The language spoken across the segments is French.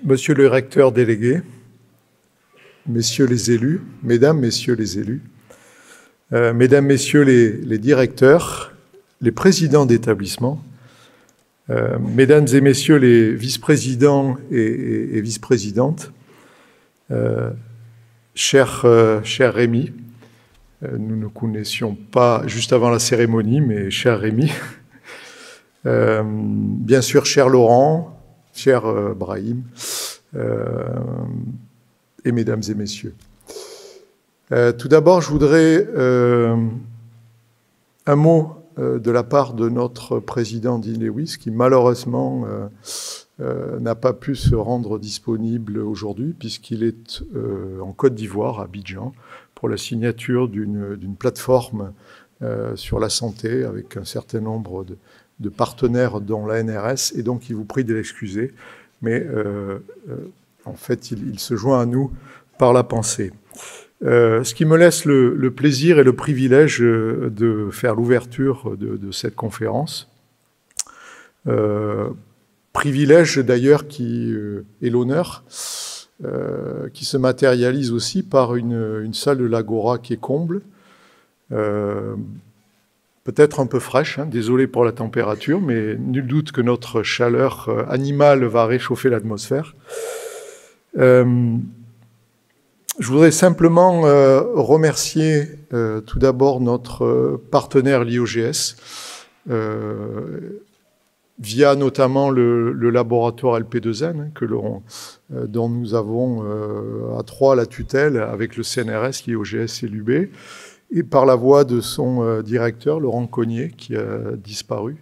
Monsieur le recteur délégué, messieurs les élus, mesdames, messieurs les élus, mesdames, messieurs les directeurs, les présidents d'établissement, mesdames et messieurs les vice-présidents et vice-présidentes, cher Rémi, nous ne connaissions pas juste avant la cérémonie, mais cher Rémi, bien sûr cher Laurent, cher Brahim, et mesdames et messieurs. Tout d'abord, je voudrais un mot de la part de notre président Dean Lewis, qui malheureusement n'a pas pu se rendre disponible aujourd'hui, puisqu'il est en Côte d'Ivoire, à Abidjan, pour la signature d'une plateforme sur la santé avec un certain nombre de partenaires, dont la NRS, et donc il vous prie de l'excuser, mais en fait, il se joint à nous par la pensée. Ce qui me laisse le plaisir et le privilège de faire l'ouverture de cette conférence. Privilège d'ailleurs et l'honneur qui se matérialise aussi par une salle de l'Agora qui est comble, peut-être un peu fraîche, hein, désolé pour la température, mais nul doute que notre chaleur animale va réchauffer l'atmosphère. Je voudrais simplement remercier tout d'abord notre partenaire l'IOGS, via notamment le laboratoire LP2N, dont nous avons à trois la tutelle avec le CNRS, l'IOGS et l'UB, et par la voix de son directeur, Laurent Cognier, qui a disparu.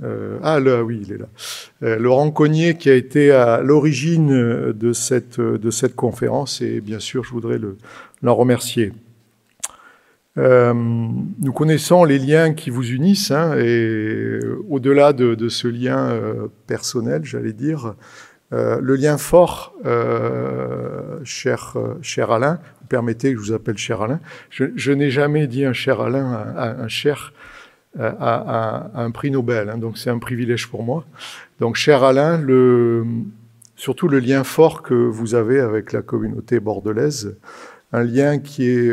Oui, il est là. Laurent Cognier, qui a été à l'origine de cette conférence, et bien sûr, je voudrais l'en remercier. Nous connaissons les liens qui vous unissent, hein, et au-delà de ce lien personnel, j'allais dire, le lien fort, cher Alain, vous permettez que je vous appelle cher Alain, je n'ai jamais dit un cher Alain à un cher à un prix Nobel, hein, donc c'est un privilège pour moi. Donc cher Alain, surtout le lien fort que vous avez avec la communauté bordelaise, un lien qui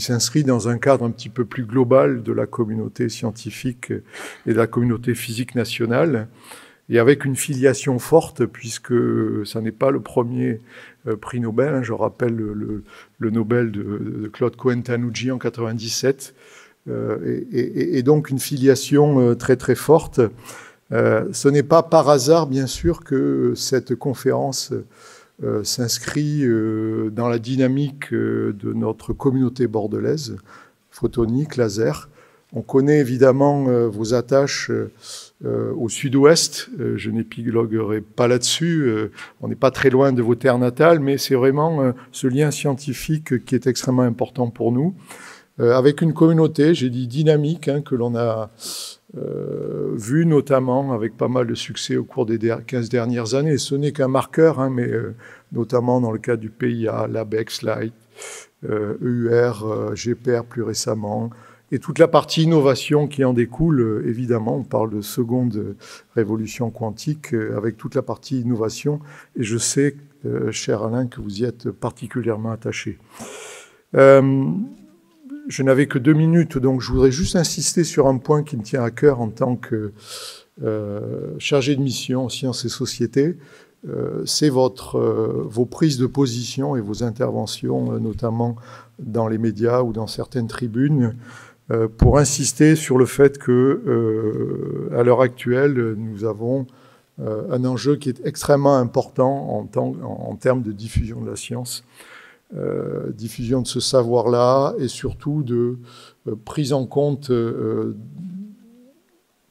s'inscrit dans un cadre un petit peu plus global de la communauté scientifique et de la communauté physique nationale, et avec une filiation forte, puisque ça n'est pas le premier prix Nobel, hein, je rappelle le Nobel de Claude Cohen-Tanouji en 97, et donc une filiation très très forte. Ce n'est pas par hasard, bien sûr, que cette conférence s'inscrit dans la dynamique de notre communauté bordelaise, photonique, laser. On connaît évidemment vos attaches au sud-ouest, je n'épiloguerai pas là-dessus, on n'est pas très loin de vos terres natales, mais c'est vraiment ce lien scientifique qui est extrêmement important pour nous, avec une communauté, j'ai dit dynamique, hein, que l'on a vu notamment avec pas mal de succès au cours des 15 dernières années. Ce n'est qu'un marqueur, hein, mais notamment dans le cas du PIA, l'ABEX, Light, EUR, GPR plus récemment, et toute la partie innovation qui en découle, évidemment, on parle de seconde révolution quantique, avec toute la partie innovation, et je sais, cher Alain, que vous y êtes particulièrement attaché. Je n'avais que 2 minutes, donc je voudrais juste insister sur un point qui me tient à cœur en tant que chargé de mission en sciences et sociétés. C'est vos prises de position et vos interventions, notamment dans les médias ou dans certaines tribunes, pour insister sur le fait que, à l'heure actuelle, nous avons un enjeu qui est extrêmement important en termes de diffusion de la science. Diffusion de ce savoir-là et surtout de prise en compte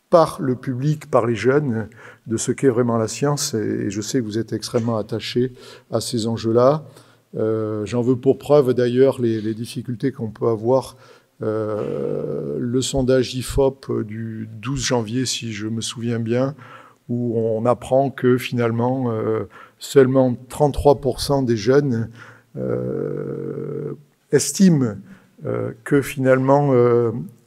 par le public, par les jeunes, de ce qu'est vraiment la science. Et je sais que vous êtes extrêmement attachés à ces enjeux-là. J'en veux pour preuve d'ailleurs les difficultés qu'on peut avoir. Le sondage IFOP du 12 janvier, si je me souviens bien, où on apprend que finalement seulement 33% des jeunes estiment que finalement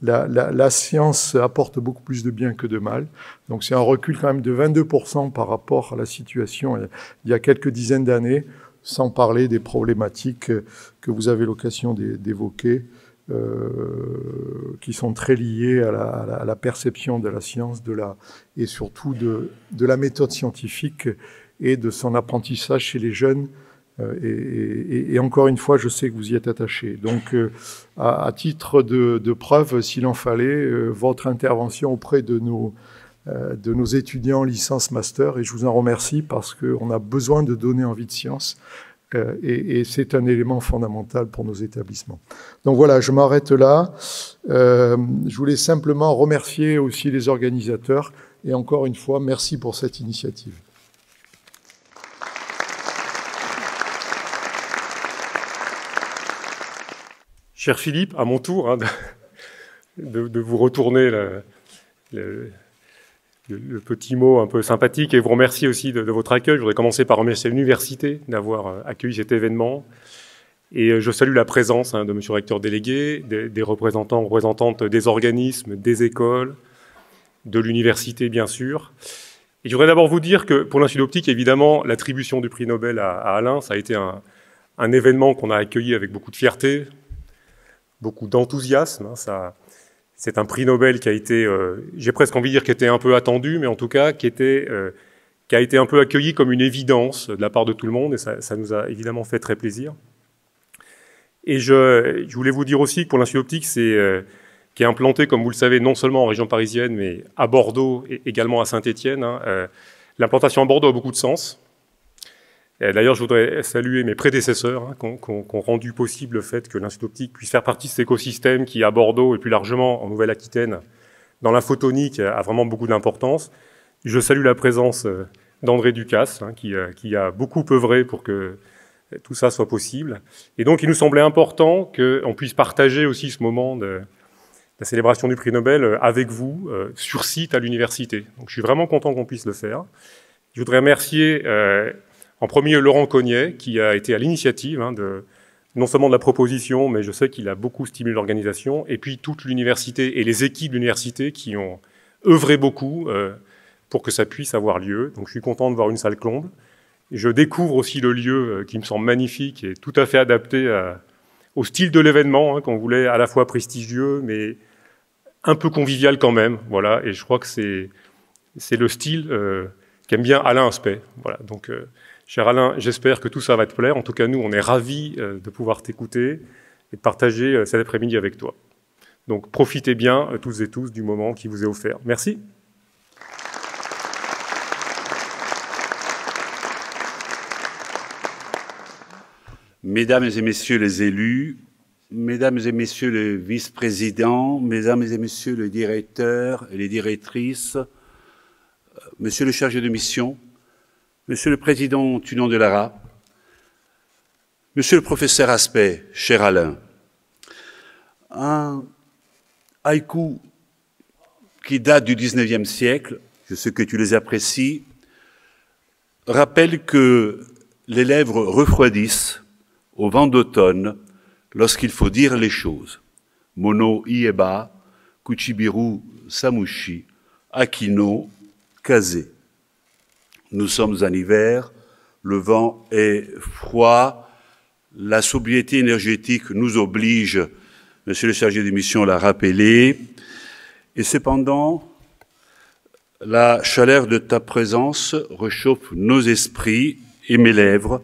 la science apporte beaucoup plus de bien que de mal. Donc c'est un recul quand même de 22% par rapport à la situation il y a quelques dizaines d'années, sans parler des problématiques que vous avez l'occasion d'évoquer, qui sont très liées à la perception de la science et surtout de la méthode scientifique et de son apprentissage chez les jeunes. Et encore une fois, je sais que vous y êtes attaché. Donc, à titre de preuve, s'il en fallait, votre intervention auprès de nos étudiants licence master, et je vous en remercie parce qu'on a besoin de donner envie de science, et c'est un élément fondamental pour nos établissements. Donc voilà, je m'arrête là. Je voulais simplement remercier aussi les organisateurs, et encore une fois, merci pour cette initiative. Cher Philippe, à mon tour de vous retourner le petit mot un peu sympathique et vous remercier aussi de votre accueil. Je voudrais commencer par remercier l'université d'avoir accueilli cet événement. Et je salue la présence de monsieur le recteur délégué, des représentants, représentantes des organismes, des écoles, de l'université bien sûr. Et je voudrais d'abord vous dire que pour l'Institut d'Optique, évidemment, l'attribution du prix Nobel à Alain, ça a été un événement qu'on a accueilli avec beaucoup de fierté, beaucoup d'enthousiasme. C'est un prix Nobel qui a été, j'ai presque envie de dire, qui était un peu attendu, mais en tout cas qui a été un peu accueilli comme une évidence de la part de tout le monde, et ça nous a évidemment fait très plaisir. Et je voulais vous dire aussi que pour l'Institut d'Optique, qui est implanté, comme vous le savez, non seulement en région parisienne, mais à Bordeaux et également à Saint-Étienne. L'implantation à Bordeaux a beaucoup de sens. D'ailleurs, je voudrais saluer mes prédécesseurs qui ont rendu possible le fait que l'Institut d'Optique puisse faire partie de cet écosystème qui, à Bordeaux et plus largement en Nouvelle-Aquitaine, dans l'infotonique, a vraiment beaucoup d'importance. Je salue la présence d'André Ducasse, qui a beaucoup œuvré pour que tout ça soit possible. Et donc, il nous semblait important qu'on puisse partager aussi ce moment de la célébration du prix Nobel avec vous, sur site à l'université. Donc, je suis vraiment content qu'on puisse le faire. Je voudrais remercier en premier Laurent Cognet, qui a été à l'initiative non seulement de la proposition, mais je sais qu'il a beaucoup stimulé l'organisation, et puis toute l'université et les équipes de l'université qui ont œuvré beaucoup pour que ça puisse avoir lieu. Donc je suis content de voir une salle comble. Je découvre aussi le lieu qui me semble magnifique et tout à fait adapté au style de l'événement, qu'on voulait à la fois prestigieux, mais un peu convivial quand même. Voilà, et je crois que c'est le style qu'aime bien Alain Aspect. Voilà, donc cher Alain, j'espère que tout ça va te plaire. En tout cas, nous, on est ravis de pouvoir t'écouter et de partager cet après-midi avec toi. Donc, profitez bien, tous et tous, du moment qui vous est offert. Merci. Mesdames et messieurs les élus, mesdames et messieurs les vice-présidents, mesdames et messieurs les directeurs et les directrices, monsieur le chargé de mission, monsieur le président Tunon de Lara, monsieur le professeur Aspect, cher Alain, un haïku qui date du 19e siècle, je sais que tu les apprécies, rappelle que les lèvres refroidissent au vent d'automne lorsqu'il faut dire les choses. Mono Ieba, Kuchibiru Samushi, Akino, Kaze. Nous sommes en hiver, le vent est froid, la sobriété énergétique nous oblige, monsieur le chargé de mission l'a rappelé, et cependant, la chaleur de ta présence réchauffe nos esprits et mes lèvres,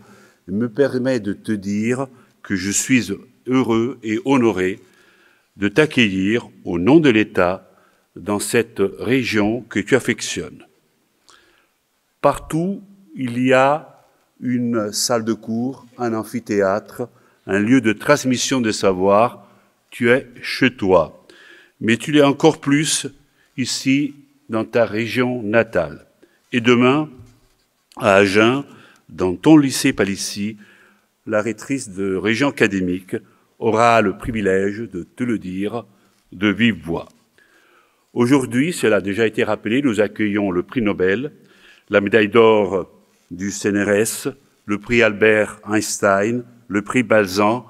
et me permet de te dire que je suis heureux et honoré de t'accueillir au nom de l'État dans cette région que tu affectionnes. Partout, il y a une salle de cours, un amphithéâtre, un lieu de transmission de savoir. Tu es chez toi. Mais tu l'es encore plus ici, dans ta région natale. Et demain, à Agen, dans ton lycée Palissy, la rectrice de région académique aura le privilège de te le dire de vive voix. Aujourd'hui, cela a déjà été rappelé, nous accueillons le prix Nobel, la médaille d'or du CNRS, le prix Albert Einstein, le prix Balzan,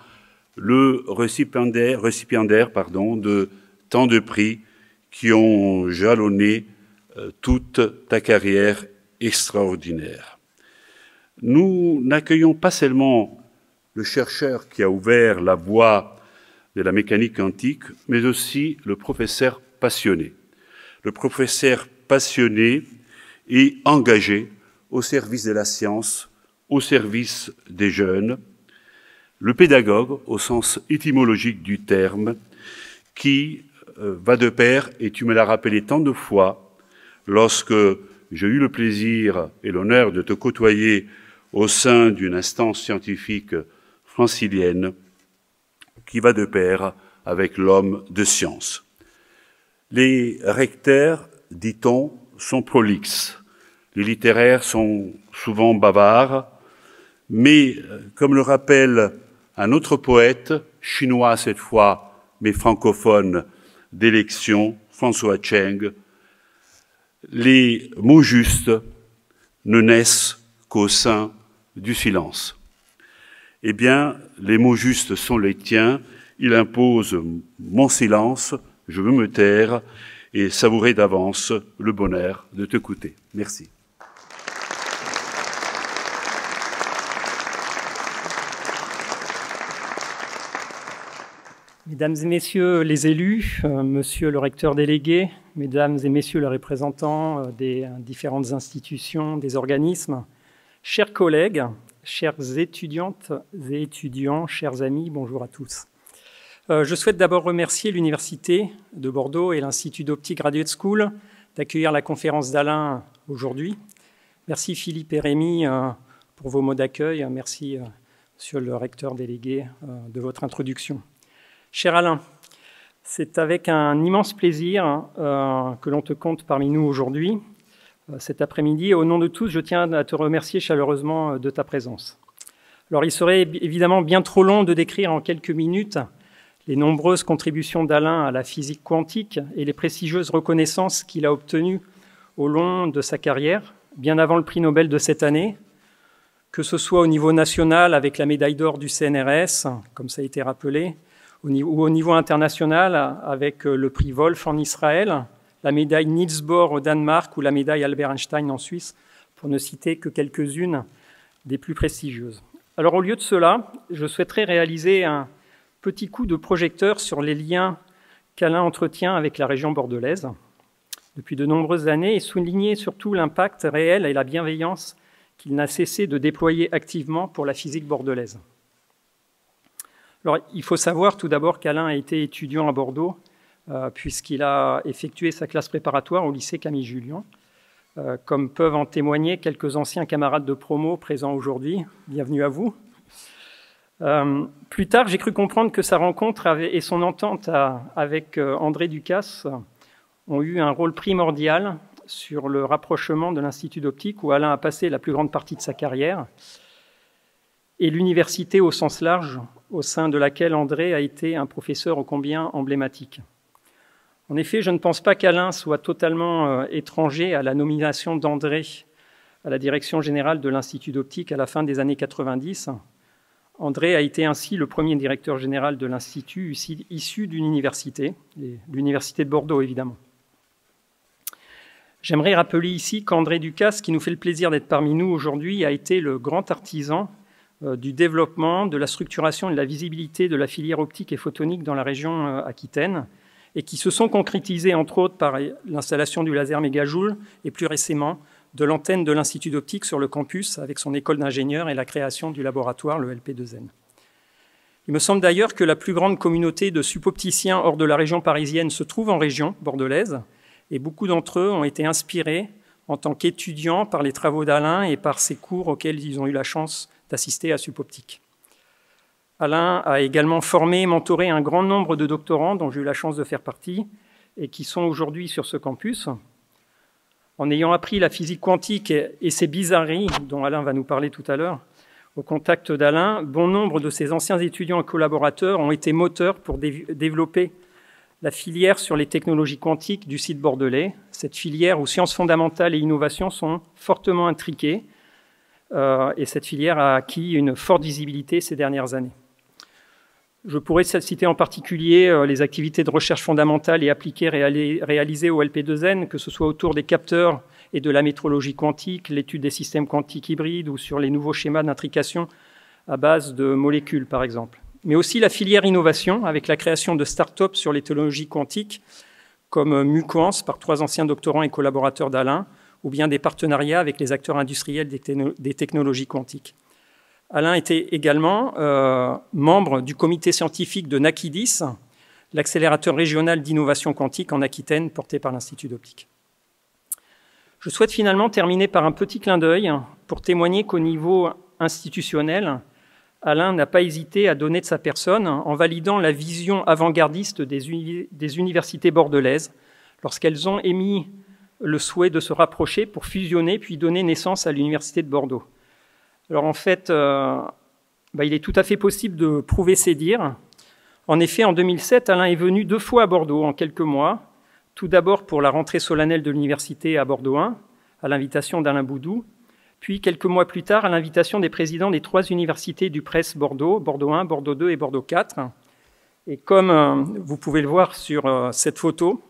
le récipiendaire de tant de prix qui ont jalonné toute ta carrière extraordinaire. Nous n'accueillons pas seulement le chercheur qui a ouvert la voie de la mécanique quantique, mais aussi le professeur passionné. Le professeur passionné et engagé au service de la science, au service des jeunes, le pédagogue au sens étymologique du terme, qui va de pair, et tu me l'as rappelé tant de fois, lorsque j'ai eu le plaisir et l'honneur de te côtoyer au sein d'une instance scientifique francilienne, qui va de pair avec l'homme de science. Les recteurs, dit-on, sont prolixes. Les littéraires sont souvent bavards, mais, comme le rappelle un autre poète, chinois cette fois, mais francophone d'élection, François Cheng, les mots justes ne naissent qu'au sein du silence. Eh bien, les mots justes sont les tiens, il impose mon silence, je veux me taire et savourer d'avance le bonheur de t'écouter. Merci. Mesdames et messieurs les élus, monsieur le recteur délégué, mesdames et messieurs les représentants des différentes institutions, des organismes, chers collègues, chères étudiantes et étudiants, chers amis, bonjour à tous. Je souhaite d'abord remercier l'Université de Bordeaux et l'Institut d'Optique Graduate School d'accueillir la conférence d'Alain aujourd'hui. Merci Philippe et Rémi pour vos mots d'accueil. Merci monsieur le recteur délégué de votre introduction. Cher Alain, c'est avec un immense plaisir que l'on te compte parmi nous aujourd'hui, cet après-midi. Au nom de tous, je tiens à te remercier chaleureusement de ta présence. Alors, il serait évidemment bien trop long de décrire en quelques minutes les nombreuses contributions d'Alain à la physique quantique et les prestigieuses reconnaissances qu'il a obtenues au long de sa carrière, bien avant le prix Nobel de cette année, que ce soit au niveau national avec la médaille d'or du CNRS, comme ça a été rappelé, ou au niveau international avec le prix Wolf en Israël, la médaille Niels Bohr au Danemark ou la médaille Albert Einstein en Suisse, pour ne citer que quelques-unes des plus prestigieuses. Alors au lieu de cela, je souhaiterais réaliser un petit coup de projecteur sur les liens qu'Alain entretient avec la région bordelaise depuis de nombreuses années et souligner surtout l'impact réel et la bienveillance qu'il n'a cessé de déployer activement pour la physique bordelaise. Alors, il faut savoir tout d'abord qu'Alain a été étudiant à Bordeaux puisqu'il a effectué sa classe préparatoire au lycée Camille Jullian, comme peuvent en témoigner quelques anciens camarades de promo présents aujourd'hui. Bienvenue à vous. Plus tard, j'ai cru comprendre que sa rencontre et son entente avec André Ducasse ont eu un rôle primordial sur le rapprochement de l'Institut d'Optique où Alain a passé la plus grande partie de sa carrière et l'université au sens large, au sein de laquelle André a été un professeur ô combien emblématique. En effet, je ne pense pas qu'Alain soit totalement étranger à la nomination d'André à la direction générale de l'Institut d'Optique à la fin des années 90. André a été ainsi le premier directeur général de l'Institut issu d'une université, l'Université de Bordeaux évidemment. J'aimerais rappeler ici qu'André Ducasse, qui nous fait le plaisir d'être parmi nous aujourd'hui, a été le grand artisan du développement, de la structuration et de la visibilité de la filière optique et photonique dans la région aquitaine et qui se sont concrétisés entre autres par l'installation du laser mégajoule et plus récemment de l'antenne de l'Institut d'Optique sur le campus avec son école d'ingénieurs et la création du laboratoire, le LP2N. Il me semble d'ailleurs que la plus grande communauté de subopticiens hors de la région parisienne se trouve en région bordelaise et beaucoup d'entre eux ont été inspirés en tant qu'étudiants par les travaux d'Alain et par ses cours auxquels ils ont eu la chance d'assister à Suboptique. Alain a également formé et mentoré un grand nombre de doctorants dont j'ai eu la chance de faire partie et qui sont aujourd'hui sur ce campus. En ayant appris la physique quantique et ses bizarreries, dont Alain va nous parler tout à l'heure, au contact d'Alain, bon nombre de ses anciens étudiants et collaborateurs ont été moteurs pour développer la filière sur les technologies quantiques du site bordelais, cette filière où sciences fondamentales et innovation sont fortement intriquées, et cette filière a acquis une forte visibilité ces dernières années. Je pourrais citer en particulier les activités de recherche fondamentale et appliquée réalisées au LP2N, que ce soit autour des capteurs et de la métrologie quantique, l'étude des systèmes quantiques hybrides ou sur les nouveaux schémas d'intrication à base de molécules, par exemple. Mais aussi la filière innovation, avec la création de start-up sur les technologies quantiques, comme Muquance, par 3 anciens doctorants et collaborateurs d'Alain, ou bien des partenariats avec les acteurs industriels des technologies quantiques. Alain était également membre du comité scientifique de NACIDIS, l'accélérateur régional d'innovation quantique en Aquitaine, porté par l'Institut d'optique. Je souhaite finalement terminer par un petit clin d'œil pour témoigner qu'au niveau institutionnel, Alain n'a pas hésité à donner de sa personne en validant la vision avant-gardiste des universités bordelaises lorsqu'elles ont émis le souhait de se rapprocher pour fusionner puis donner naissance à l'Université de Bordeaux. Alors en fait, il est tout à fait possible de prouver ces dires. En effet, en 2007, Alain est venu 2 fois à Bordeaux en quelques mois, tout d'abord pour la rentrée solennelle de l'université à Bordeaux 1, à l'invitation d'Alain Boudou, puis quelques mois plus tard à l'invitation des présidents des 3 universités du PRES Bordeaux, Bordeaux 1, Bordeaux 2 et Bordeaux 4. Et comme vous pouvez le voir sur cette photo,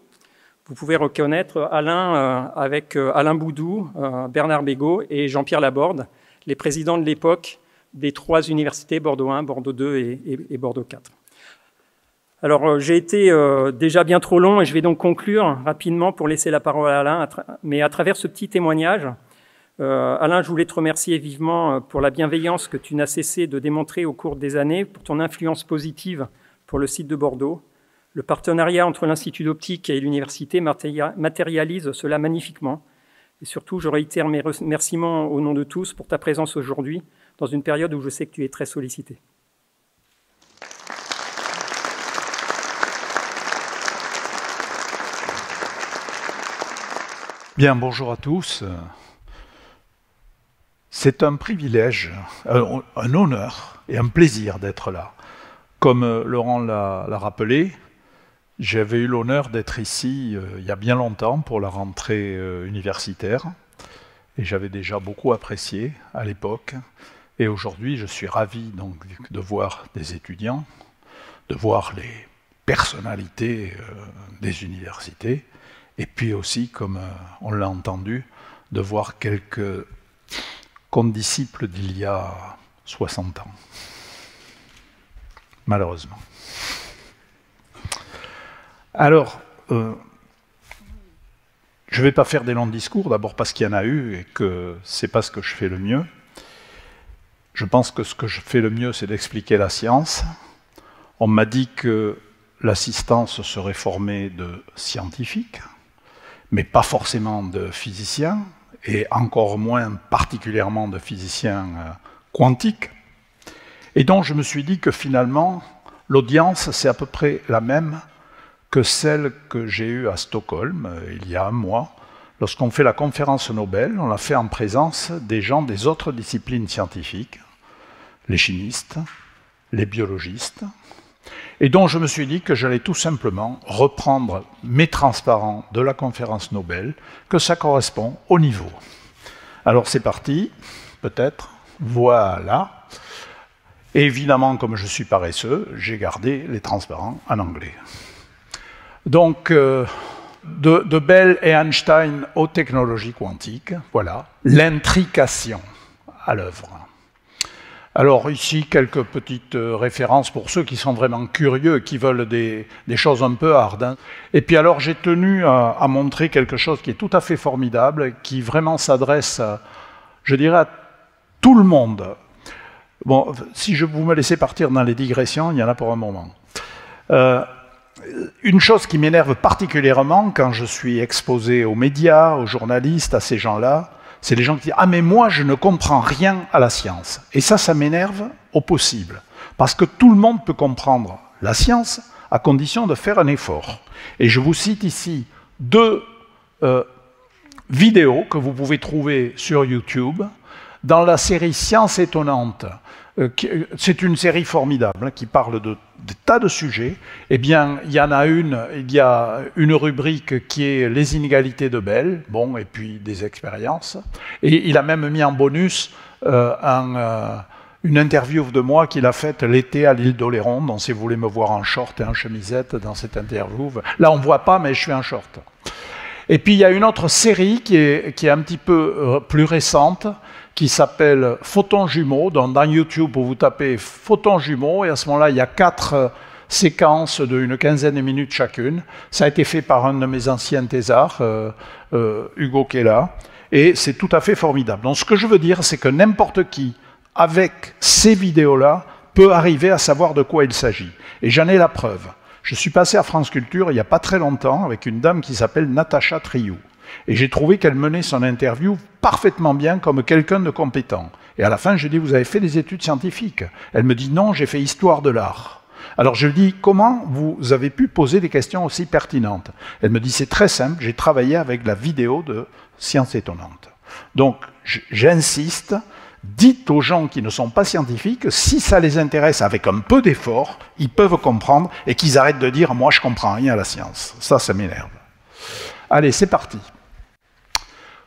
vous pouvez reconnaître Alain avec Alain Boudou, Bernard Bégaud et Jean-Pierre Laborde, les présidents de l'époque des 3 universités, Bordeaux 1, Bordeaux 2 et Bordeaux 4. Alors, j'ai été déjà bien trop long et je vais donc conclure rapidement pour laisser la parole à Alain. Mais à travers ce petit témoignage, Alain, je voulais te remercier vivement pour la bienveillance que tu n'as cessé de démontrer au cours des années, pour ton influence positive pour le site de Bordeaux. Le partenariat entre l'Institut d'optique et l'université matérialise cela magnifiquement. Et surtout, je réitère mes remerciements au nom de tous pour ta présence aujourd'hui, dans une période où je sais que tu es très sollicité. Bien, bonjour à tous. C'est un privilège, un honneur et un plaisir d'être là. Comme Laurent l'a rappelé, j'avais eu l'honneur d'être ici il y a bien longtemps pour la rentrée universitaire et j'avais déjà beaucoup apprécié à l'époque. Et aujourd'hui, je suis ravi donc de voir des étudiants, de voir les personnalités des universités et puis aussi, comme on l'a entendu, de voir quelques condisciples d'il y a 60 ans. Malheureusement. Alors, je ne vais pas faire des longs discours, d'abord parce qu'il y en a eu et que ce n'est pas ce que je fais le mieux. Je pense que ce que je fais le mieux, c'est d'expliquer la science. On m'a dit que l'assistance serait formée de scientifiques, mais pas forcément de physiciens, et encore moins particulièrement de physiciens quantiques. Et donc je me suis dit que finalement, l'audience, c'est à peu près la même que celle que j'ai eue à Stockholm, il y a un mois. Lorsqu'on fait la conférence Nobel, on l'a fait en présence des gens des autres disciplines scientifiques, les chimistes, les biologistes. Et donc je me suis dit que j'allais tout simplement reprendre mes transparents de la conférence Nobel, que ça correspond au niveau. Alors c'est parti, peut-être, voilà. Et évidemment, comme je suis paresseux, j'ai gardé les transparents en anglais. Donc, de Bell et Einstein aux technologies quantiques, voilà, l'intrication à l'œuvre. Alors ici, quelques petites références pour ceux qui sont vraiment curieux, qui veulent des choses un peu hard. Hein. Et puis alors, j'ai tenu à montrer quelque chose qui est tout à fait formidable, qui vraiment s'adresse, je dirais, à tout le monde. Bon, si vous me laissez partir dans les digressions, il y en a pour un moment. Une chose qui m'énerve particulièrement quand je suis exposé aux médias, aux journalistes, à ces gens-là, c'est les gens qui disent « Ah, mais moi, je ne comprends rien à la science. » Et ça m'énerve au possible. Parce que tout le monde peut comprendre la science à condition de faire un effort. Et je vous cite ici 2 vidéos que vous pouvez trouver sur YouTube dans la série Science étonnante. C'est une série formidable qui parle de tas de sujets. Eh bien, il y a une rubrique qui est les inégalités de Bell, bon, et puis des expériences. Et il a même mis en bonus une interview de moi qu'il a faite l'été à l'île d'Oléron, donc si vous voulez me voir en short et en chemisette dans cette interview, là on ne voit pas, mais je suis en short. Et puis il y a une autre série qui est un petit peu plus récente, qui s'appelle Photons jumeaux. Donc dans YouTube, vous tapez Photons jumeaux, et à ce moment-là, il y a 4 séquences d'une quinzaine de minutes chacune. Ça a été fait par un de mes anciens thésards, Hugo Kella, et c'est tout à fait formidable. Donc ce que je veux dire, c'est que n'importe qui, avec ces vidéos-là, peut arriver à savoir de quoi il s'agit. Et j'en ai la preuve. Je suis passé à France Culture il n'y a pas très longtemps avec une dame qui s'appelle Natacha Triou. Et j'ai trouvé qu'elle menait son interview parfaitement bien comme quelqu'un de compétent. Et à la fin, je lui ai dit, vous avez fait des études scientifiques? Elle me dit, non, j'ai fait histoire de l'art. Alors je lui dis, comment vous avez pu poser des questions aussi pertinentes? Elle me dit, c'est très simple, j'ai travaillé avec la vidéo de Science Étonnante. Donc j'insiste, dites aux gens qui ne sont pas scientifiques, si ça les intéresse avec un peu d'effort, ils peuvent comprendre et qu'ils arrêtent de dire « moi je comprends rien à la science ». Ça m'énerve. Allez, c'est parti.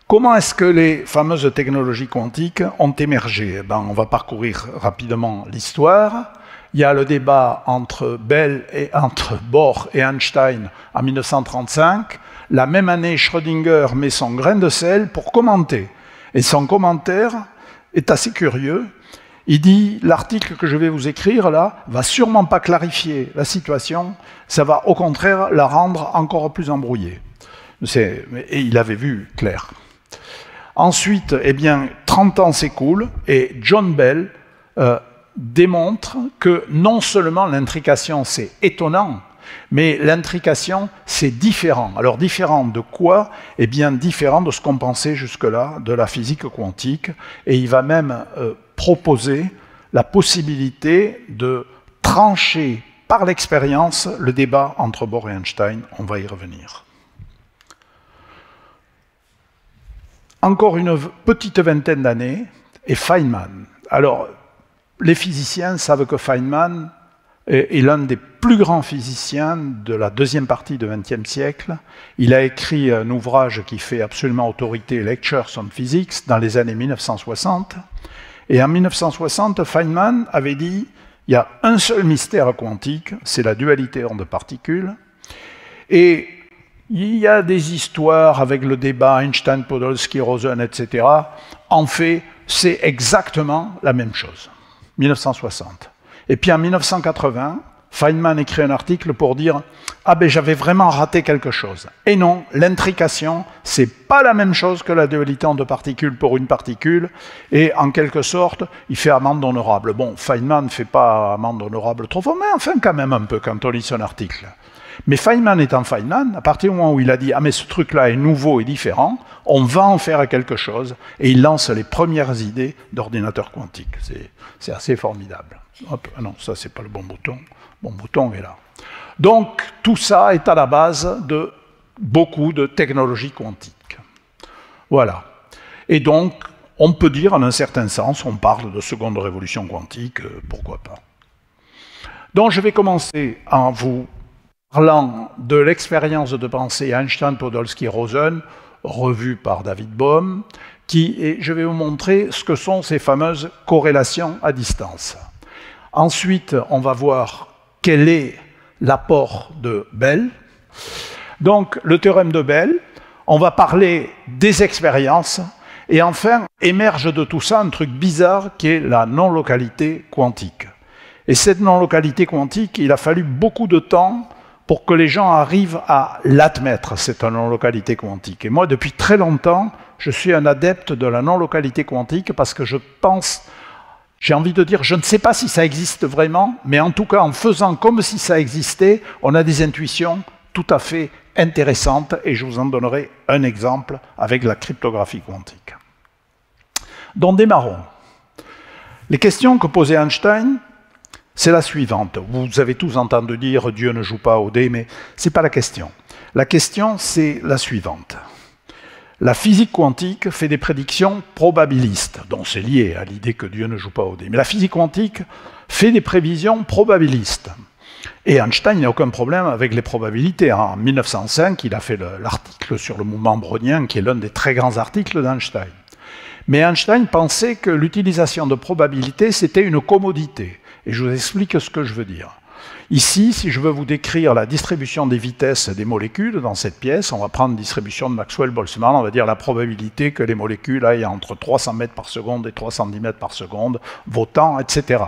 Comment est-ce que les fameuses technologies quantiques ont émergé? On va parcourir rapidement l'histoire. Il y a le débat entre Bohr et Einstein en 1935. La même année, Schrödinger met son grain de sel pour commenter. Et son commentaire est assez curieux. Il dit, l'article que je vais vous écrire là, va sûrement pas clarifier la situation, ça va au contraire la rendre encore plus embrouillée. Et il avait vu clair. Ensuite, 30 ans s'écoulent et John Bell démontre que non seulement l'intrication c'est étonnant, mais l'intrication c'est différent. Alors différent de quoi? Différent de ce qu'on pensait jusque-là de la physique quantique. Et il va même proposer la possibilité de trancher par l'expérience le débat entre Bohr et Einstein. On va y revenir. Encore une petite vingtaine d'années, et Feynman. Alors, les physiciens savent que Feynman est l'un des plus grands physiciens de la deuxième partie du XXe siècle. Il a écrit un ouvrage qui fait absolument autorité, Lectures on Physics, dans les années 1960. Et en 1960, Feynman avait dit il y a un seul mystère quantique, c'est la dualité onde-particule. Et il y a des histoires avec le débat Einstein, Podolsky, Rosen, etc. En fait, c'est exactement la même chose. 1960. Et puis en 1980, Feynman écrit un article pour dire « Ah ben j'avais vraiment raté quelque chose ». Et non, l'intrication, c'est pas la même chose que la dualité de particules pour une particule, et en quelque sorte, il fait amende honorable. Bon, Feynman ne fait pas amende honorable trop fort, mais enfin quand même un peu quand on lit son article. Mais Feynman étant Feynman, à partir du moment où il a dit « Ah mais ce truc-là est nouveau et différent, on va en faire quelque chose », et il lance les premières idées d'ordinateur quantique. C'est assez formidable. Hop, non, ça c'est pas le bon bouton. Le bon bouton est là. Donc tout ça est à la base de beaucoup de technologies quantiques. Voilà. Et donc, on peut dire en un certain sens, on parle de seconde révolution quantique, pourquoi pas. Donc je vais commencer en vous parlant de l'expérience de pensée Einstein, Podolsky, Rosen, revue par David Bohm, et je vais vous montrer ce que sont ces fameuses corrélations à distance. Ensuite, on va voir quel est l'apport de Bell. Donc, le théorème de Bell, on va parler des expériences, et enfin, émerge de tout ça un truc bizarre qui est la non-localité quantique. Et cette non-localité quantique, il a fallu beaucoup de temps pour que les gens arrivent à l'admettre, cette non-localité quantique. Et moi, depuis très longtemps, je suis un adepte de la non-localité quantique parce que je pense, j'ai envie de dire, je ne sais pas si ça existe vraiment, mais en tout cas, en faisant comme si ça existait, on a des intuitions tout à fait intéressantes, et je vous en donnerai un exemple avec la cryptographie quantique. Donc, démarrons. Les questions que posait Einstein, c'est la suivante. Vous avez tous entendu dire « Dieu ne joue pas au dé », mais ce n'est pas la question. La question, c'est la suivante. La physique quantique fait des prédictions probabilistes, donc c'est lié à l'idée que Dieu ne joue pas au dé. Mais la physique quantique fait des prévisions probabilistes. Et Einstein n'a aucun problème avec les probabilités. En 1905, il a fait l'article sur le mouvement brownien, qui est l'un des très grands articles d'Einstein. Mais Einstein pensait que l'utilisation de probabilité, c'était une commodité. Et je vous explique ce que je veux dire. Ici, si je veux vous décrire la distribution des vitesses des molécules dans cette pièce, on va prendre la distribution de Maxwell-Boltzmann, on va dire la probabilité que les molécules aillent entre 300 mètres par seconde et 310 mètres par seconde, vos temps, etc.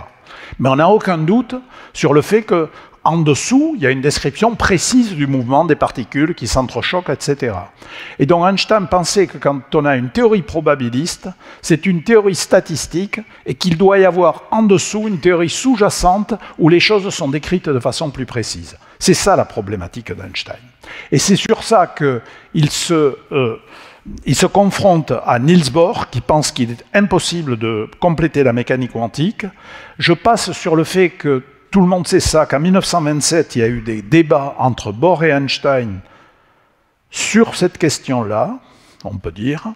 Mais on n'a aucun doute sur le fait que en dessous, il y a une description précise du mouvement des particules qui s'entrechoquent, etc. Et donc Einstein pensait que quand on a une théorie probabiliste, c'est une théorie statistique et qu'il doit y avoir en dessous une théorie sous-jacente où les choses sont décrites de façon plus précise. C'est ça la problématique d'Einstein. Et c'est sur ça qu'il se confronte à Niels Bohr, qui pense qu'il est impossible de compléter la mécanique quantique. Je passe sur le fait que tout le monde sait ça, qu'en 1927, il y a eu des débats entre Bohr et Einstein sur cette question-là, on peut dire,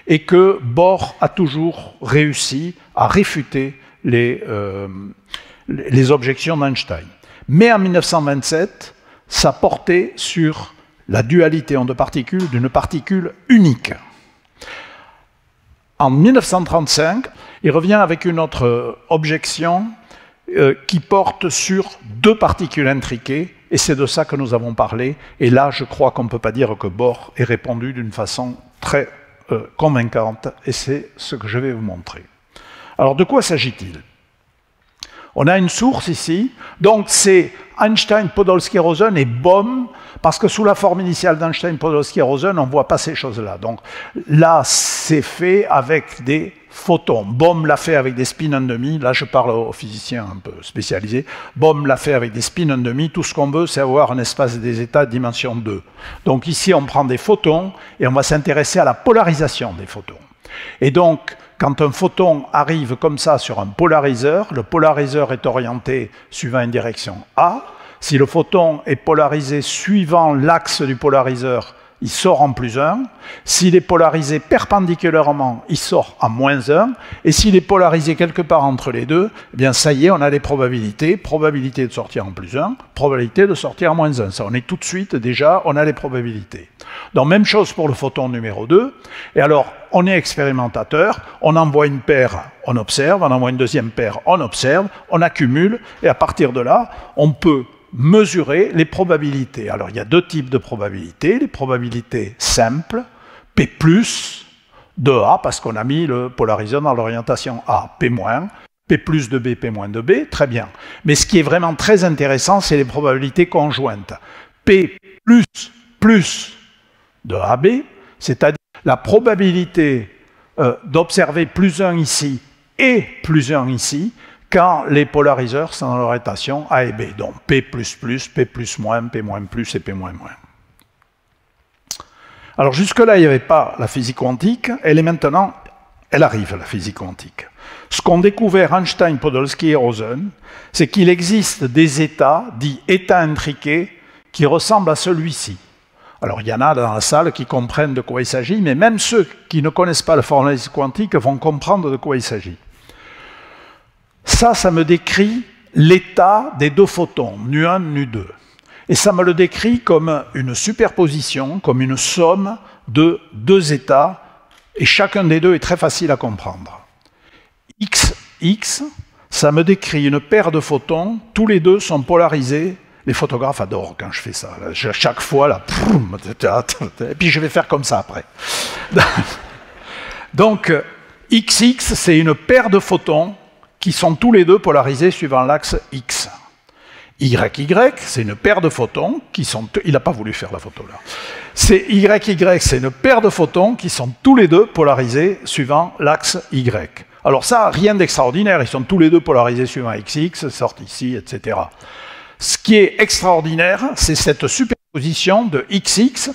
et que Bohr a toujours réussi à réfuter les objections d'Einstein. Mais en 1927, ça portait sur la dualité en deux particules d'une particule unique. En 1935, il revient avec une autre objection qui porte sur deux particules intriquées, et c'est de ça que nous avons parlé. Et là, je crois qu'on ne peut pas dire que Bohr ait répondu d'une façon très convaincante, et c'est ce que je vais vous montrer. Alors, de quoi s'agit-il? On a une source ici, donc c'est Einstein, Podolsky, Rosen et Bohm, parce que sous la forme initiale d'Einstein, Podolsky et Rosen, on ne voit pas ces choses-là. Donc là, c'est fait avec des photons. Bohm l'a fait avec des spins 1,5. Là, je parle aux physiciens un peu spécialisés. Bohm l'a fait avec des spins 1,5. Tout ce qu'on veut, c'est avoir un espace des états de dimension 2. Donc ici, on prend des photons et on va s'intéresser à la polarisation des photons. Et donc, quand un photon arrive comme ça sur un polariseur, le polariseur est orienté suivant une direction A. Si le photon est polarisé suivant l'axe du polariseur, il sort en +1. S'il est polarisé perpendiculairement, il sort en -1. Et s'il est polarisé quelque part entre les deux, eh bien ça y est, on a les probabilités. Probabilité de sortir en +1, probabilité de sortir en -1. Ça, on est tout de suite déjà, on a les probabilités. Donc même chose pour le photon numéro 2. Et alors, on est expérimentateur, on envoie une paire, on observe, on envoie une deuxième paire, on observe, on accumule, et à partir de là, on peut mesurer les probabilités. Alors, il y a deux types de probabilités. Les probabilités simples, P+, de A, parce qu'on a mis le polariseur dans l'orientation A, P-, P plus de B, P moins de B, très bien. Mais ce qui est vraiment très intéressant, c'est les probabilités conjointes. P plus de AB, c'est-à-dire la probabilité d'observer +1 ici et +1 ici, quand les polariseurs sont dans l'orientation A et B. Donc P++, P+-, P+-, P-, et P-. Alors jusque-là, il n'y avait pas la physique quantique, elle est maintenant, elle arrive, la physique quantique. Ce qu'ont découvert Einstein, Podolsky et Rosen, c'est qu'il existe des états, dits états intriqués, qui ressemblent à celui-ci. Alors il y en a dans la salle qui comprennent de quoi il s'agit, mais même ceux qui ne connaissent pas la formalisme quantique vont comprendre de quoi il s'agit. Ça me décrit l'état des deux photons, nu1, nu2. Et ça me le décrit comme une superposition, comme une somme de deux états, et chacun des deux est très facile à comprendre. X, ça me décrit une paire de photons, tous les deux sont polarisés. Les photographes adorent quand je fais ça. Chaque fois, là, et puis je vais faire comme ça après. Donc, XX, c'est une paire de photons qui sont tous les deux polarisés suivant l'axe X. YY, c'est une paire de photons qui sont... Il n'a pas voulu faire la photo, là. YY, c'est une paire de photons qui sont tous les deux polarisés suivant l'axe Y. Alors ça, rien d'extraordinaire. Ils sont tous les deux polarisés suivant XX, sortent ici, etc. Ce qui est extraordinaire, c'est cette superposition de XX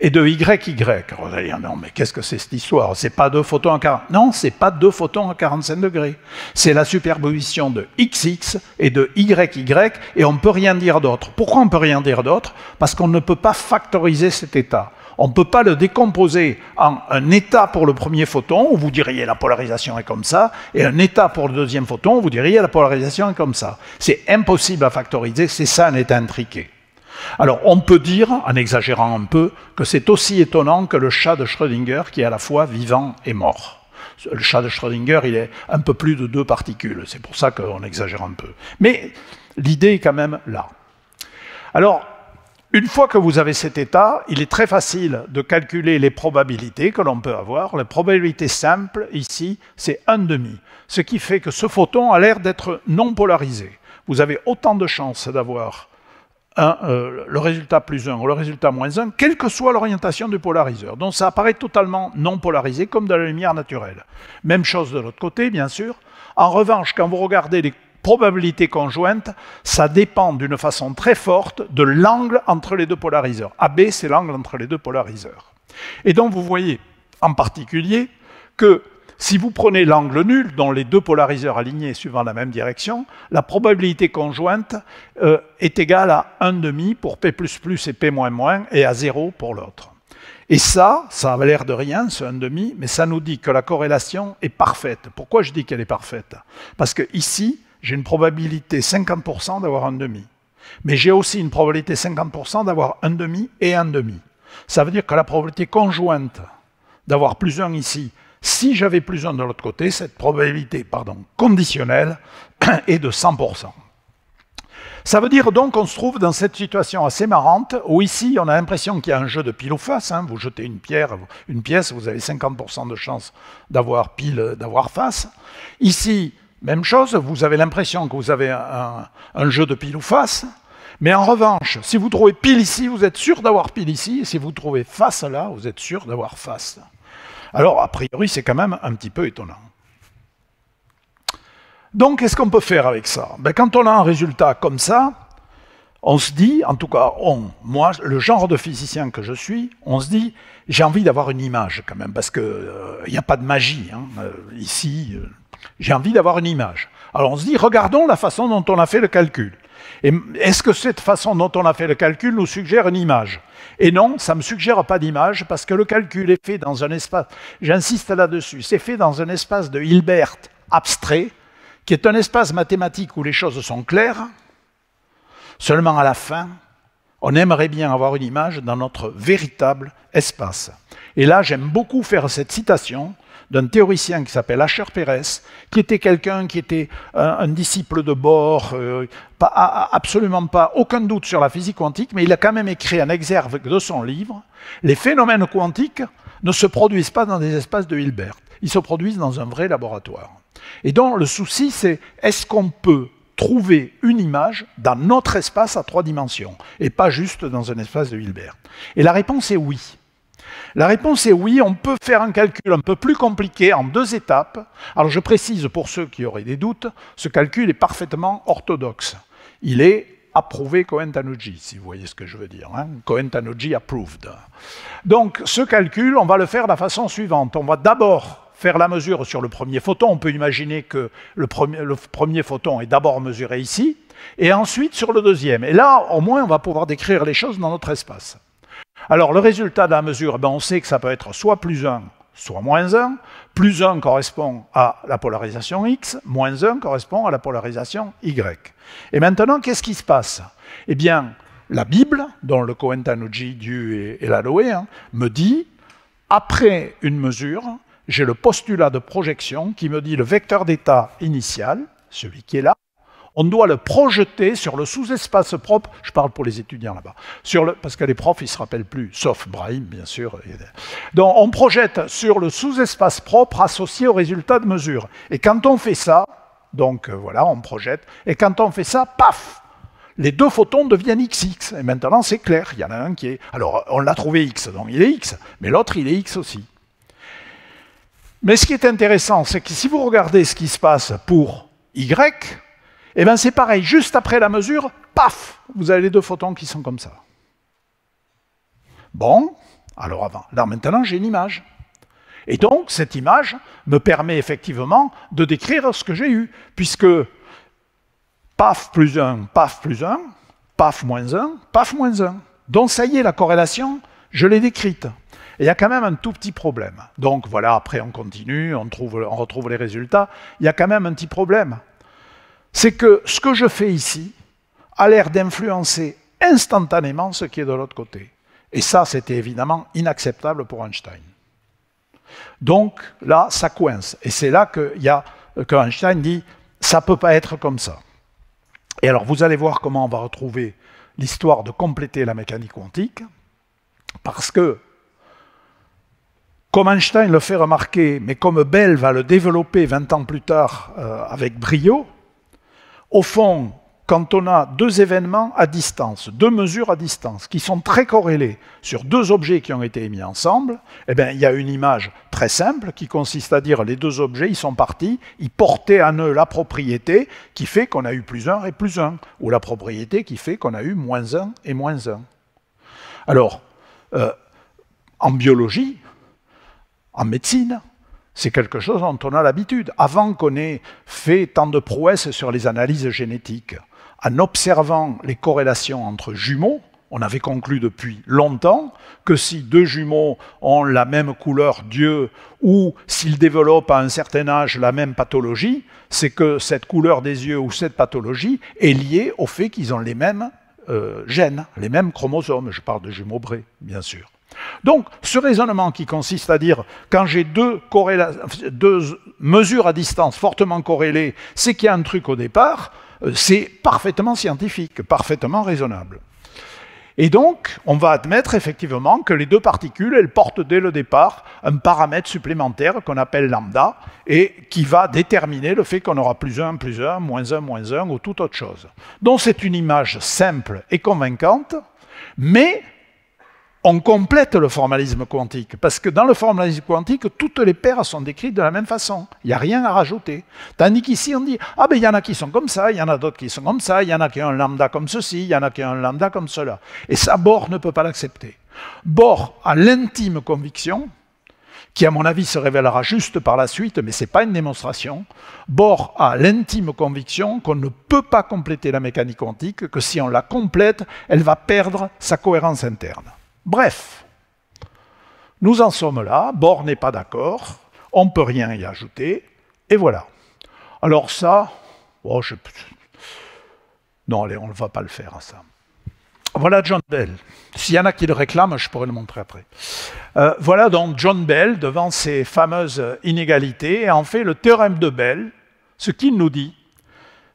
et de YY. Alors vous allez dire, non, mais qu'est-ce que c'est cette histoire? C'est pas deux photons à 40... Non, c'est pas deux photons à 45 degrés. C'est la superposition de XX et de YY, et on ne peut rien dire d'autre. Pourquoi on ne peut rien dire d'autre? Parce qu'on ne peut pas factoriser cet état. On ne peut pas le décomposer en un état pour le premier photon, où vous diriez la polarisation est comme ça, et un état pour le deuxième photon, où vous diriez la polarisation est comme ça. C'est impossible à factoriser, c'est ça un état intriqué. Alors on peut dire, en exagérant un peu, que c'est aussi étonnant que le chat de Schrödinger qui est à la fois vivant et mort. Le chat de Schrödinger, il est un peu plus de 2 particules. C'est pour ça qu'on exagère un peu. Mais l'idée est quand même là. Alors, une fois que vous avez cet état, il est très facile de calculer les probabilités que l'on peut avoir. La probabilité simple, ici, c'est 1/2. Ce qui fait que ce photon a l'air d'être non polarisé. Vous avez autant de chances d'avoir le résultat +1 ou le résultat -1, quelle que soit l'orientation du polariseur. Donc ça apparaît totalement non polarisé, comme de la lumière naturelle. Même chose de l'autre côté, bien sûr. En revanche, quand vous regardez les probabilités conjointes, ça dépend d'une façon très forte de l'angle entre les deux polariseurs. AB, c'est l'angle entre les deux polariseurs. Et donc vous voyez en particulier que si vous prenez l'angle nul, dont les deux polariseurs alignés suivant la même direction, la probabilité conjointe est égale à 1/2 pour P++ et P-, et à 0 pour l'autre. Et ça a l'air de rien, ce 1/2, mais ça nous dit que la corrélation est parfaite. Pourquoi je dis qu'elle est parfaite? Parce que ici, j'ai une probabilité 50% d'avoir 1/2. Mais j'ai aussi une probabilité 50% d'avoir 1/2 et 1/2. Ça veut dire que la probabilité conjointe d'avoir +1 ici, si j'avais +1 de l'autre côté, cette probabilité conditionnelle est de 100%. Ça veut dire donc qu'on se trouve dans cette situation assez marrante, où ici on a l'impression qu'il y a un jeu de pile ou face. Vous jetez une pièce, vous avez 50% de chance d'avoir pile, d'avoir face. Ici, même chose, vous avez l'impression que vous avez un jeu de pile ou face, mais en revanche, si vous trouvez pile ici, vous êtes sûr d'avoir pile ici, et si vous trouvez face là, vous êtes sûr d'avoir face. Alors, a priori, c'est quand même un petit peu étonnant. Donc, qu'est-ce qu'on peut faire avec ça? Quand on a un résultat comme ça, on se dit, en tout cas, moi, le genre de physicien que je suis, on se dit, j'ai envie d'avoir une image quand même, parce qu'il n'y a pas de magie. Ici, j'ai envie d'avoir une image. Alors on se dit, regardons la façon dont on a fait le calcul. Et est-ce que cette façon dont on a fait le calcul nous suggère une image? Et non, ça ne me suggère pas d'image, parce que le calcul est fait dans un espace, j'insiste là-dessus, c'est fait dans un espace de Hilbert abstrait, qui est un espace mathématique où les choses sont claires. Seulement à la fin, on aimerait bien avoir une image dans notre véritable espace. Et là, j'aime beaucoup faire cette citation d'un théoricien qui s'appelle Asher-Pérez, qui était quelqu'un qui était un disciple de Bohr, absolument pas, aucun doute sur la physique quantique, mais il a quand même écrit un exergue de son livre. Les phénomènes quantiques ne se produisent pas dans des espaces de Hilbert, ils se produisent dans un vrai laboratoire. Et donc le souci, c'est est-ce qu'on peut trouver une image dans notre espace à 3 dimensions, et pas juste dans un espace de Hilbert? Et la réponse est oui. La réponse est oui, on peut faire un calcul un peu plus compliqué en 2 étapes. Alors je précise pour ceux qui auraient des doutes, ce calcul est parfaitement orthodoxe. Il est approuvé Cohen-Tanuji, si vous voyez ce que je veux dire. Cohen-Tanuji approved. Donc ce calcul, on va le faire de la façon suivante. On va d'abord faire la mesure sur le premier photon. On peut imaginer que le premier photon est d'abord mesuré ici, et ensuite sur le deuxième. Et là, au moins, on va pouvoir décrire les choses dans notre espace. Alors, le résultat de la mesure, on sait que ça peut être soit +1, soit -1. +1 correspond à la polarisation X, -1 correspond à la polarisation Y. Et maintenant, qu'est-ce qui se passe? Eh bien, la Bible, dont le Cohen-Tanuji, Dieu et Laloué, me dit, après une mesure, j'ai le postulat de projection qui me dit le vecteur d'état initial, celui qui est là, on doit le projeter sur le sous-espace propre, je parle pour les étudiants là-bas, parce que les profs, ils ne se rappellent plus, sauf Brahim, bien sûr. Donc, on projette sur le sous-espace propre associé au résultat de mesure. Et quand on fait ça, donc voilà, on projette, et quand on fait ça, paf, les 2 photons deviennent XX. Et maintenant, c'est clair, il y en a un qui est... Alors, on l'a trouvé X, donc il est X, mais l'autre, il est X aussi. Mais ce qui est intéressant, c'est que si vous regardez ce qui se passe pour Y, eh bien c'est pareil, juste après la mesure, paf, vous avez les 2 photons qui sont comme ça. Bon, alors avant, là maintenant j'ai une image. Et donc cette image me permet effectivement de décrire ce que j'ai eu, puisque paf +1, paf +1, paf -1, paf -1. Donc ça y est, la corrélation, je l'ai décrite. Et il y a quand même un tout petit problème. Donc voilà, après on continue, on retrouve les résultats. Il y a quand même un petit problème. C'est que ce que je fais ici a l'air d'influencer instantanément ce qui est de l'autre côté. Et ça, c'était évidemment inacceptable pour Einstein. Donc là, ça coince. Et c'est là que Einstein dit « ça ne peut pas être comme ça ». Et alors, vous allez voir comment on va retrouver l'histoire de compléter la mécanique quantique, parce que, comme Einstein le fait remarquer, mais comme Bell va le développer 20 ans plus tard avec brio, au fond, quand on a deux événements à distance, deux mesures à distance, qui sont très corrélées sur deux objets qui ont été mis ensemble, eh bien, il y a une image très simple qui consiste à dire les deux objets, ils sont partis, ils portaient en eux la propriété qui fait qu'on a eu plus 1 et plus 1, ou la propriété qui fait qu'on a eu moins 1 et moins 1. Alors, en biologie, en médecine, c'est quelque chose dont on a l'habitude. Avant qu'on ait fait tant de prouesses sur les analyses génétiques, en observant les corrélations entre jumeaux, on avait conclu depuis longtemps que si deux jumeaux ont la même couleur d'yeux ou s'ils développent à un certain âge la même pathologie, c'est que cette couleur des yeux ou cette pathologie est liée au fait qu'ils ont les mêmes gènes, les mêmes chromosomes. Je parle de jumeaux brés, bien sûr. Donc, ce raisonnement qui consiste à dire, quand j'ai deux mesures à distance fortement corrélées, c'est qu'il y a un truc au départ, c'est parfaitement scientifique, parfaitement raisonnable. Et donc, on va admettre effectivement que les deux particules, elles portent dès le départ un paramètre supplémentaire qu'on appelle lambda, et qui va déterminer le fait qu'on aura plus 1, moins 1, ou toute autre chose. Donc c'est une image simple et convaincante, mais on complète le formalisme quantique, parce que dans le formalisme quantique, toutes les paires sont décrites de la même façon. Il n'y a rien à rajouter. Tandis qu'ici, on dit, ah ben il y en a qui sont comme ça, il y en a d'autres qui sont comme ça, il y en a qui ont un lambda comme ceci, il y en a qui ont un lambda comme cela. Et ça, Bohr ne peut pas l'accepter. Bohr a l'intime conviction, qui à mon avis se révélera juste par la suite, mais ce n'est pas une démonstration, Bohr a l'intime conviction qu'on ne peut pas compléter la mécanique quantique, que si on la complète, elle va perdre sa cohérence interne. Bref, nous en sommes là, Bohr n'est pas d'accord, on ne peut rien y ajouter, et voilà. Alors ça, oh, non, allez, on ne va pas le faire, ça. Voilà John Bell. S'il y en a qui le réclament, je pourrais le montrer après. Voilà donc John Bell devant ces fameuses inégalités, et en fait, le théorème de Bell, ce qu'il nous dit,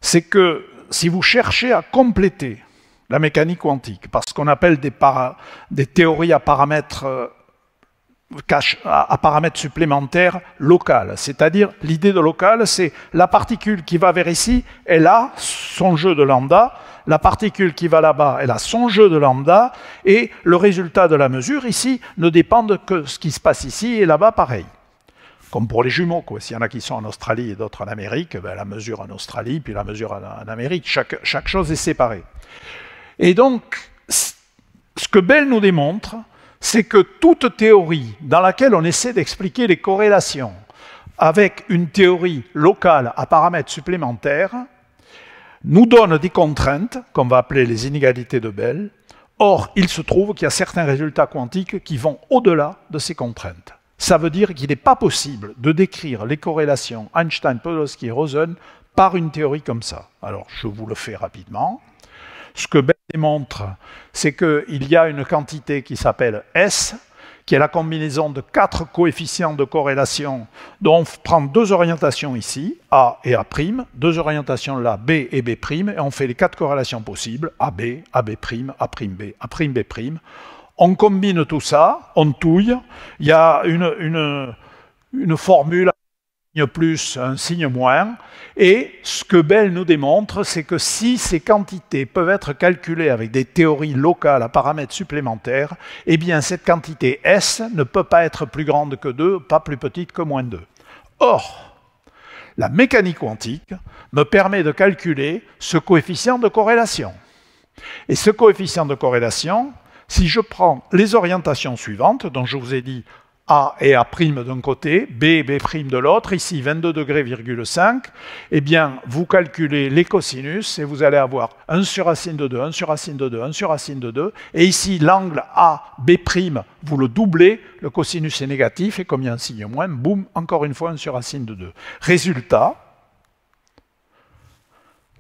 c'est que si vous cherchez à compléter la mécanique quantique, parce qu'on appelle des théories à paramètres supplémentaires locales. C'est-à-dire, l'idée de local, c'est la particule qui va vers ici, elle a son jeu de lambda, la particule qui va là-bas, elle a son jeu de lambda, et le résultat de la mesure, ici, ne dépend de que ce qui se passe ici et là-bas, pareil. Comme pour les jumeaux, quoi. S'il y en a qui sont en Australie et d'autres en Amérique, ben, la mesure en Australie, puis la mesure en Amérique, chaque chose est séparée. Et donc, ce que Bell nous démontre, c'est que toute théorie dans laquelle on essaie d'expliquer les corrélations avec une théorie locale à paramètres supplémentaires nous donne des contraintes, qu'on va appeler les inégalités de Bell. Or, il se trouve qu'il y a certains résultats quantiques qui vont au-delà de ces contraintes. Ça veut dire qu'il n'est pas possible de décrire les corrélations Einstein, Podolsky et Rosen par une théorie comme ça. Alors, je vous le fais rapidement. Ce que Bell démontre, c'est qu'il y a une quantité qui s'appelle S, qui est la combinaison de 4 coefficients de corrélation, dont on prend deux orientations ici, A et A', deux orientations là, B et B', et on fait les 4 corrélations possibles, AB, AB', A'B, A'B'. On combine tout ça, on touille, il y a une formule, un signe plus, un signe moins, et ce que Bell nous démontre, c'est que si ces quantités peuvent être calculées avec des théories locales à paramètres supplémentaires, eh bien cette quantité S ne peut pas être plus grande que 2, pas plus petite que moins 2. Or, la mécanique quantique me permet de calculer ce coefficient de corrélation. Et ce coefficient de corrélation, si je prends les orientations suivantes, dont je vous ai dit A et A' d'un côté, B et B' de l'autre, ici 22 degrés, 5, eh bien, vous calculez les cosinus et vous allez avoir 1 sur racine de 2, 1 sur racine de 2, 1 sur racine de 2, et ici, l'angle AB', vous le doublez, le cosinus est négatif, et comme il y a un signe moins, boum, encore une fois 1 sur racine de 2. Résultat,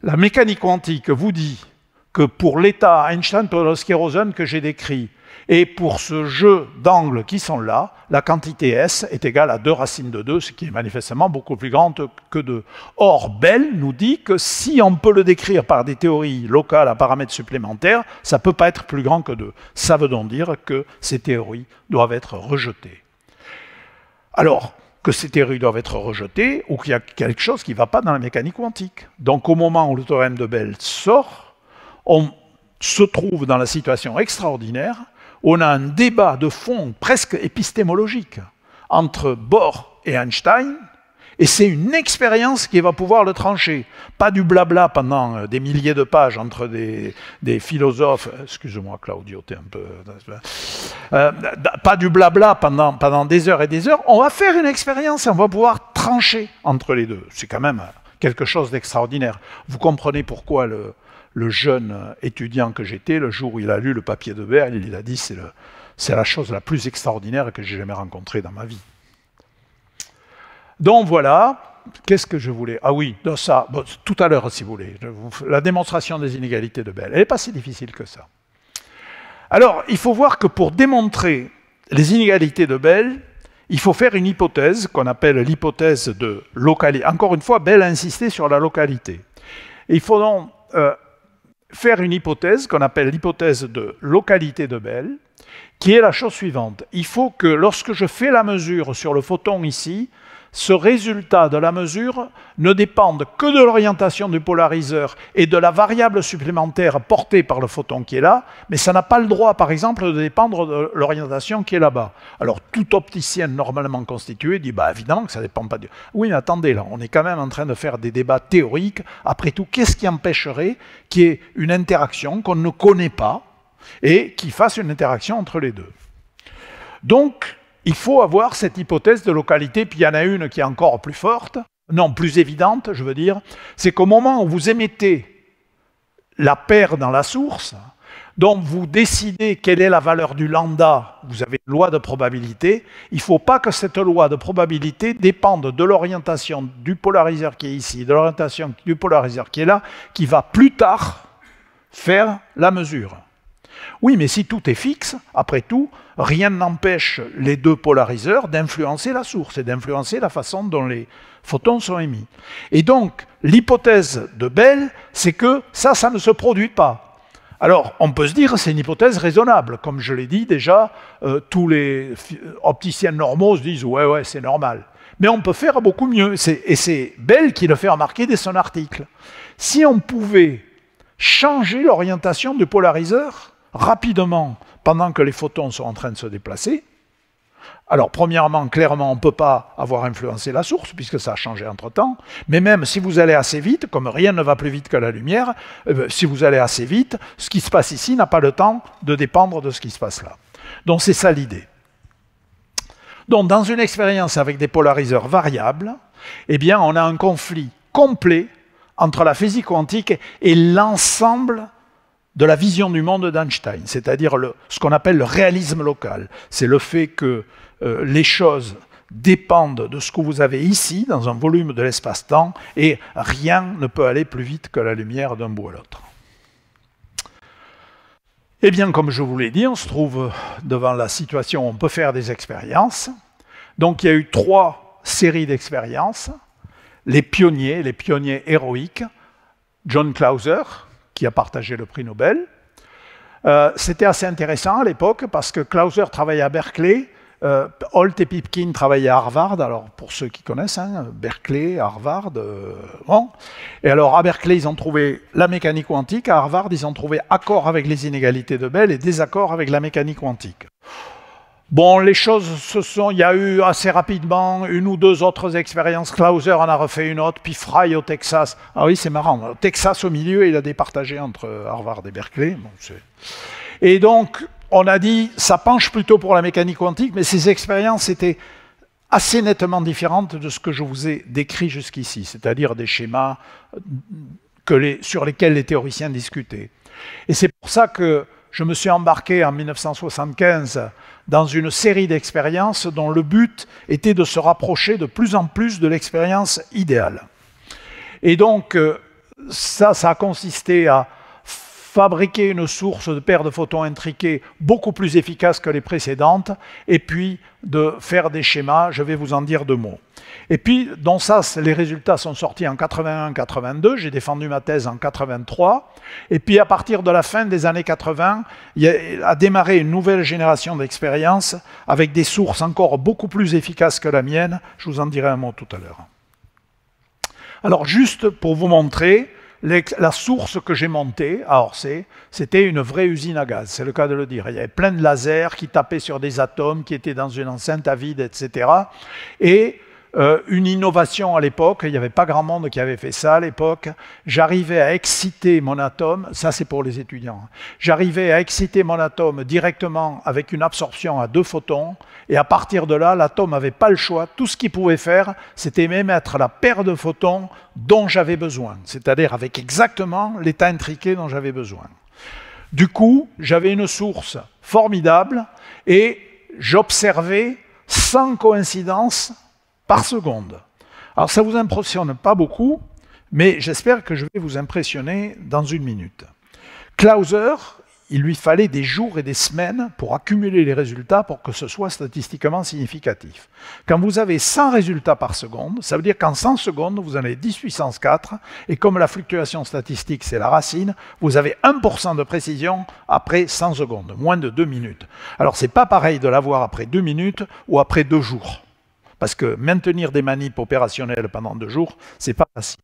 la mécanique quantique vous dit que pour l'état Einstein, Podolsky, Rosen que j'ai décrit, et pour ce jeu d'angles qui sont là, la quantité S est égale à 2 racines de 2, ce qui est manifestement beaucoup plus grande que 2. Or, Bell nous dit que si on peut le décrire par des théories locales à paramètres supplémentaires, ça ne peut pas être plus grand que 2. Ça veut donc dire que ces théories doivent être rejetées. Alors, que ces théories doivent être rejetées, ou qu'il y a quelque chose qui ne va pas dans la mécanique quantique. Donc, au moment où le théorème de Bell sort, on se trouve dans la situation extraordinaire, on a un débat de fond presque épistémologique entre Bohr et Einstein, et c'est une expérience qui va pouvoir le trancher. Pas du blabla pendant des milliers de pages entre des philosophes, excuse-moi Claudio, t'es un peu... pas du blabla pendant des heures et des heures, on va faire une expérience et on va pouvoir trancher entre les deux. C'est quand même quelque chose d'extraordinaire. Vous comprenez pourquoi le jeune étudiant que j'étais, le jour où il a lu le papier de Bell, il a dit c'est la chose la plus extraordinaire que j'ai jamais rencontrée dans ma vie. Donc voilà, qu'est-ce que je voulais? Ah oui, donc ça, bon, tout à l'heure si vous voulez, la démonstration des inégalités de Bell, elle n'est pas si difficile que ça. Alors, il faut voir que pour démontrer les inégalités de Bell, il faut faire une hypothèse qu'on appelle l'hypothèse de localité. Encore une fois, Bell a insisté sur la localité. Et il faut donc faire une hypothèse qu'on appelle l'hypothèse de localité de Bell, qui est la chose suivante. Il faut que lorsque je fais la mesure sur le photon ici, ce résultat de la mesure ne dépende que de l'orientation du polariseur et de la variable supplémentaire portée par le photon qui est là, mais ça n'a pas le droit, par exemple, de dépendre de l'orientation qui est là-bas. Alors, tout opticien normalement constitué dit, bah évidemment que ça ne dépend pas du... Oui, mais attendez, là, on est quand même en train de faire des débats théoriques. Après tout, qu'est-ce qui empêcherait qu'il y ait une interaction qu'on ne connaît pas et qui fasse une interaction entre les deux? Donc, il faut avoir cette hypothèse de localité, puis il y en a une qui est encore plus forte, non, plus évidente, je veux dire, c'est qu'au moment où vous émettez la paire dans la source, donc vous décidez quelle est la valeur du lambda, vous avez une loi de probabilité, il ne faut pas que cette loi de probabilité dépende de l'orientation du polariseur qui est ici, de l'orientation du polariseur qui est là, qui va plus tard faire la mesure. Oui, mais si tout est fixe, après tout, rien n'empêche les deux polariseurs d'influencer la source et d'influencer la façon dont les photons sont émis. Et donc, l'hypothèse de Bell, c'est que ça ne se produit pas. Alors, on peut se dire que c'est une hypothèse raisonnable. Comme je l'ai dit déjà, tous les opticiens normaux se disent « ouais, c'est normal ». Mais on peut faire beaucoup mieux. Et c'est Bell qui le fait remarquer dès son article. Si on pouvait changer l'orientation du polariseur rapidement, pendant que les photons sont en train de se déplacer. Alors, premièrement, clairement, on ne peut pas avoir influencé la source, puisque ça a changé entre-temps, mais même si vous allez assez vite, comme rien ne va plus vite que la lumière, si vous allez assez vite, ce qui se passe ici n'a pas le temps de dépendre de ce qui se passe là. Donc, c'est ça l'idée. Donc, dans une expérience avec des polariseurs variables, eh bien, on a un conflit complet entre la physique quantique et l'ensemble de la vision du monde d'Einstein, c'est-à-dire ce qu'on appelle le réalisme local. C'est le fait que les choses dépendent de ce que vous avez ici, dans un volume de l'espace-temps, et rien ne peut aller plus vite que la lumière d'un bout à l'autre. Eh bien, comme je vous l'ai dit, on se trouve devant la situation où on peut faire des expériences. Donc, il y a eu 3 séries d'expériences. Les pionniers héroïques, John Clauser, qui a partagé le prix Nobel. C'était assez intéressant à l'époque parce que Clauser travaillait à Berkeley, Holt et Pipkin travaillaient à Harvard, alors pour ceux qui connaissent, hein, Berkeley, Harvard, bon. Et alors à Berkeley, ils ont trouvé la mécanique quantique, à Harvard, ils ont trouvé accord avec les inégalités de Bell et désaccord avec la mécanique quantique. Bon, les choses il y a eu assez rapidement 1 ou 2 autres expériences. Clauser en a refait une autre, puis Fry au Texas. Ah oui, c'est marrant. Au Texas, au milieu, il a départagé entre Harvard et Berkeley. Bon, et donc, on a dit, ça penche plutôt pour la mécanique quantique, mais ces expériences étaient assez nettement différentes de ce que je vous ai décrit jusqu'ici, c'est-à-dire des schémas sur lesquels les théoriciens discutaient. Et c'est pour ça que je me suis embarqué en 1975 dans une série d'expériences dont le but était de se rapprocher de plus en plus de l'expérience idéale. Et donc, ça a consisté à fabriquer une source de paire de photons intriqués beaucoup plus efficace que les précédentes, et puis de faire des schémas, je vais vous en dire 2 mots. Et puis, donc ça, les résultats sont sortis en 81-82, j'ai défendu ma thèse en 83, et puis à partir de la fin des années 80, a démarré une nouvelle génération d'expériences avec des sources encore beaucoup plus efficaces que la mienne, je vous en dirai un mot tout à l'heure. Alors juste pour vous montrer, la source que j'ai montée à Orsay, c'était une vraie usine à gaz, c'est le cas de le dire. Il y avait plein de lasers qui tapaient sur des atomes, qui étaient dans une enceinte à vide, etc. Et une innovation à l'époque, il n'y avait pas grand monde qui avait fait ça à l'époque, j'arrivais à exciter mon atome, ça c'est pour les étudiants, j'arrivais à exciter mon atome directement avec une absorption à 2 photons, et à partir de là, l'atome n'avait pas le choix, tout ce qu'il pouvait faire, c'était émettre la paire de photons dont j'avais besoin, c'est-à-dire avec exactement l'état intriqué dont j'avais besoin. Du coup, j'avais une source formidable, et j'observais sans coïncidence par seconde. Alors ça ne vous impressionne pas beaucoup, mais j'espère que je vais vous impressionner dans 1 minute. Clauser, il lui fallait des jours et des semaines pour accumuler les résultats pour que ce soit statistiquement significatif. Quand vous avez 100 résultats par seconde, ça veut dire qu'en 100 secondes, vous en avez 10 puissance 4, et comme la fluctuation statistique, c'est la racine, vous avez 1% de précision après 100 secondes, moins de 2 minutes. Alors c'est pas pareil de l'avoir après 2 minutes ou après 2 jours. Parce que maintenir des manips opérationnelles pendant 2 jours, c'est pas facile.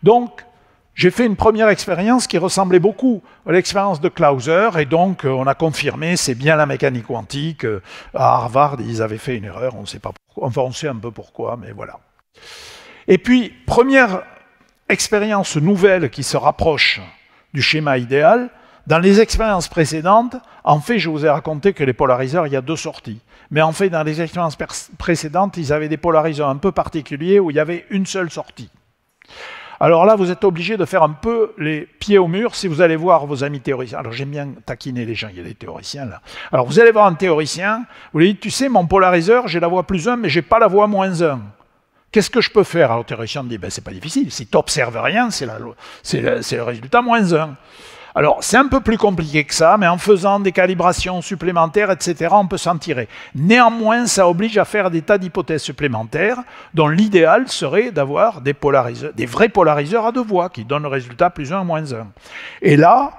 Donc, j'ai fait une première expérience qui ressemblait beaucoup à l'expérience de Clauser, et donc on a confirmé, c'est bien la mécanique quantique. À Harvard, ils avaient fait une erreur, on ne sait pas pourquoi, enfin on sait un peu pourquoi, mais voilà. Et puis, première expérience nouvelle qui se rapproche du schéma idéal, dans les expériences précédentes, en fait, je vous ai raconté que les polariseurs, il y a 2 sorties. Mais en fait, dans les expériences précédentes, ils avaient des polariseurs un peu particuliers où il y avait une seule sortie. Alors là, vous êtes obligé de faire un peu les pieds au mur si vous allez voir vos amis théoriciens. Alors j'aime bien taquiner les gens, il y a des théoriciens là. Alors vous allez voir un théoricien, vous lui dites, tu sais, mon polariseur, j'ai la voie +1, mais j'ai pas la voie -1. Qu'est-ce que je peux faire? Alors le théoricien dit, ben, c'est pas difficile, si tu n'observes rien, c'est le résultat -1. Alors, c'est un peu plus compliqué que ça, mais en faisant des calibrations supplémentaires, etc., on peut s'en tirer. Néanmoins, ça oblige à faire des tas d'hypothèses supplémentaires, dont l'idéal serait d'avoir des vrais polariseurs à 2 voies, qui donnent le résultat +1 -1. Et là,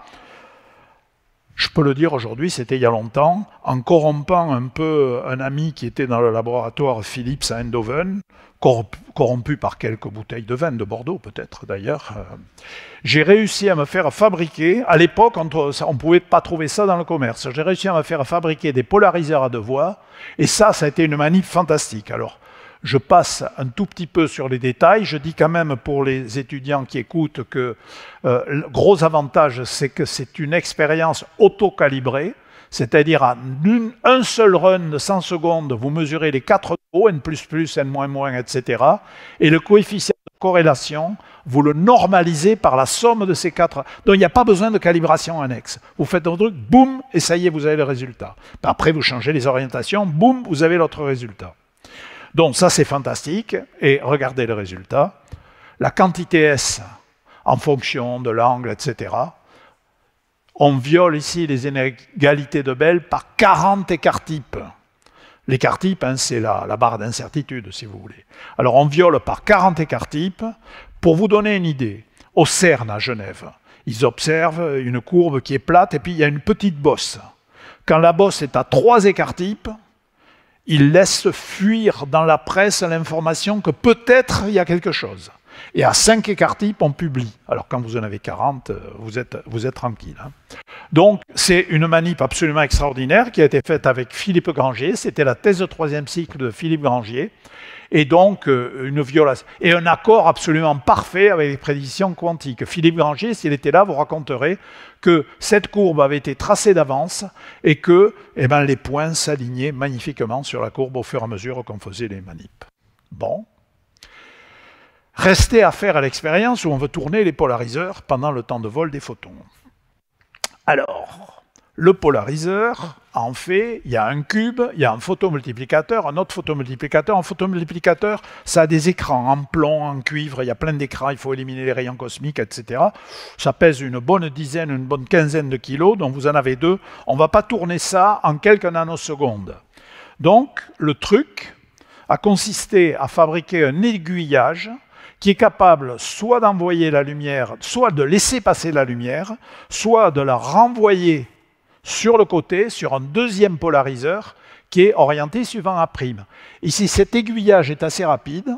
je peux le dire aujourd'hui, c'était il y a longtemps, en corrompant un peu un ami qui était dans le laboratoire Philips à Eindhoven, corrompu par quelques bouteilles de vin de Bordeaux peut-être d'ailleurs, j'ai réussi à me faire fabriquer, à l'époque on ne pouvait pas trouver ça dans le commerce, j'ai réussi à me faire fabriquer des polariseurs à 2 voies, et ça a été une manip fantastique. Alors, je passe un tout petit peu sur les détails. Je dis quand même pour les étudiants qui écoutent que le gros avantage, c'est que c'est une expérience auto-calibrée, c'est-à-dire à un seul run de 100 secondes, vous mesurez les 4 taux, N++, N-, etc. Et le coefficient de corrélation, vous le normalisez par la somme de ces 4. Donc il n'y a pas besoin de calibration annexe. Vous faites un truc, boum, et ça y est, vous avez le résultat. Après, vous changez les orientations, boum, vous avez l'autre résultat. Donc ça c'est fantastique, et regardez le résultat. La quantité S, en fonction de l'angle, etc., on viole ici les inégalités de Bell par 40 écarts-types. L'écart-type, hein, c'est la barre d'incertitude, si vous voulez. Alors on viole par 40 écarts-types. Pour vous donner une idée, au CERN à Genève, ils observent une courbe qui est plate, et puis il y a une petite bosse. Quand la bosse est à 3 écarts-types, il laisse fuir dans la presse l'information que peut-être il y a quelque chose. Et à 5 écarts-types, on publie. Alors quand vous en avez 40, vous êtes tranquille. Hein. Donc c'est une manip absolument extraordinaire qui a été faite avec Philippe Grangier. C'était la thèse de 3e cycle de Philippe Grangier. Et donc une violation. Et un accord absolument parfait avec les prédictions quantiques. Philippe Grangier, s'il était là, vous raconterait que cette courbe avait été tracée d'avance et que les points s'alignaient magnifiquement sur la courbe au fur et à mesure qu'on faisait les manips. Bon. Restait à faire à l'expérience où on veut tourner les polariseurs pendant le temps de vol des photons. Alors, Le polariseur, en fait, il y a un cube, il y a un photomultiplicateur, un autre photomultiplicateur. Un photomultiplicateur, ça a des écrans en plomb, en cuivre, il y a plein d'écrans, il faut éliminer les rayons cosmiques, etc. Ça pèse une bonne dizaine, une bonne quinzaine de kilos, donc vous en avez deux. On ne va pas tourner ça en quelques nanosecondes. Donc, le truc a consisté à fabriquer un aiguillage qui est capable soit d'envoyer la lumière, soit de laisser passer la lumière, soit de la renvoyer sur le côté, sur un deuxième polariseur qui est orienté suivant A'. Et si cet aiguillage est assez rapide,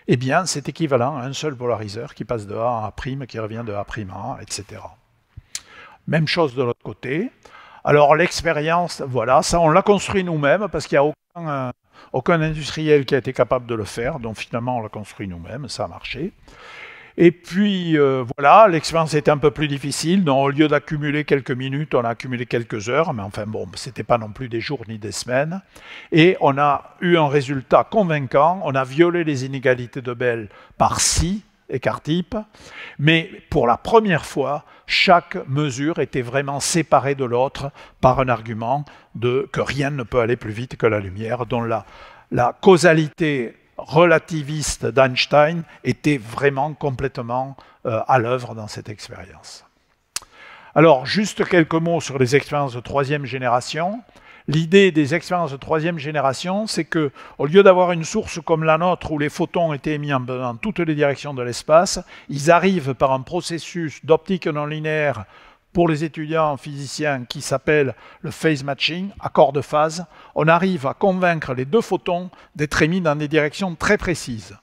eh bien c'est équivalent à un seul polariseur qui passe de A à A', qui revient de A' à A, etc. Même chose de l'autre côté. Alors l'expérience, voilà, ça on l'a construit nous-mêmes parce qu'il n'y a aucun industriel qui a été capable de le faire, donc finalement on l'a construit nous-mêmes, ça a marché. Et puis voilà, l'expérience était un peu plus difficile, donc au lieu d'accumuler quelques minutes, on a accumulé quelques heures, mais enfin bon, c'était pas non plus des jours ni des semaines. Et on a eu un résultat convaincant, on a violé les inégalités de Bell par si, écart-type, mais pour la première fois, chaque mesure était vraiment séparée de l'autre par un argument que rien ne peut aller plus vite que la lumière, dont la causalité relativiste d'Einstein était vraiment complètement à l'œuvre dans cette expérience. Alors, juste quelques mots sur les expériences de troisième génération. L'idée des expériences de troisième génération, c'est que, au lieu d'avoir une source comme la nôtre où les photons étaient émis dans toutes les directions de l'espace, ils arrivent par un processus d'optique non linéaire pour les étudiants physiciens qui s'appelle le phase matching, accord de phase. On arrive à convaincre les deux photons d'être émis dans des directions très précises.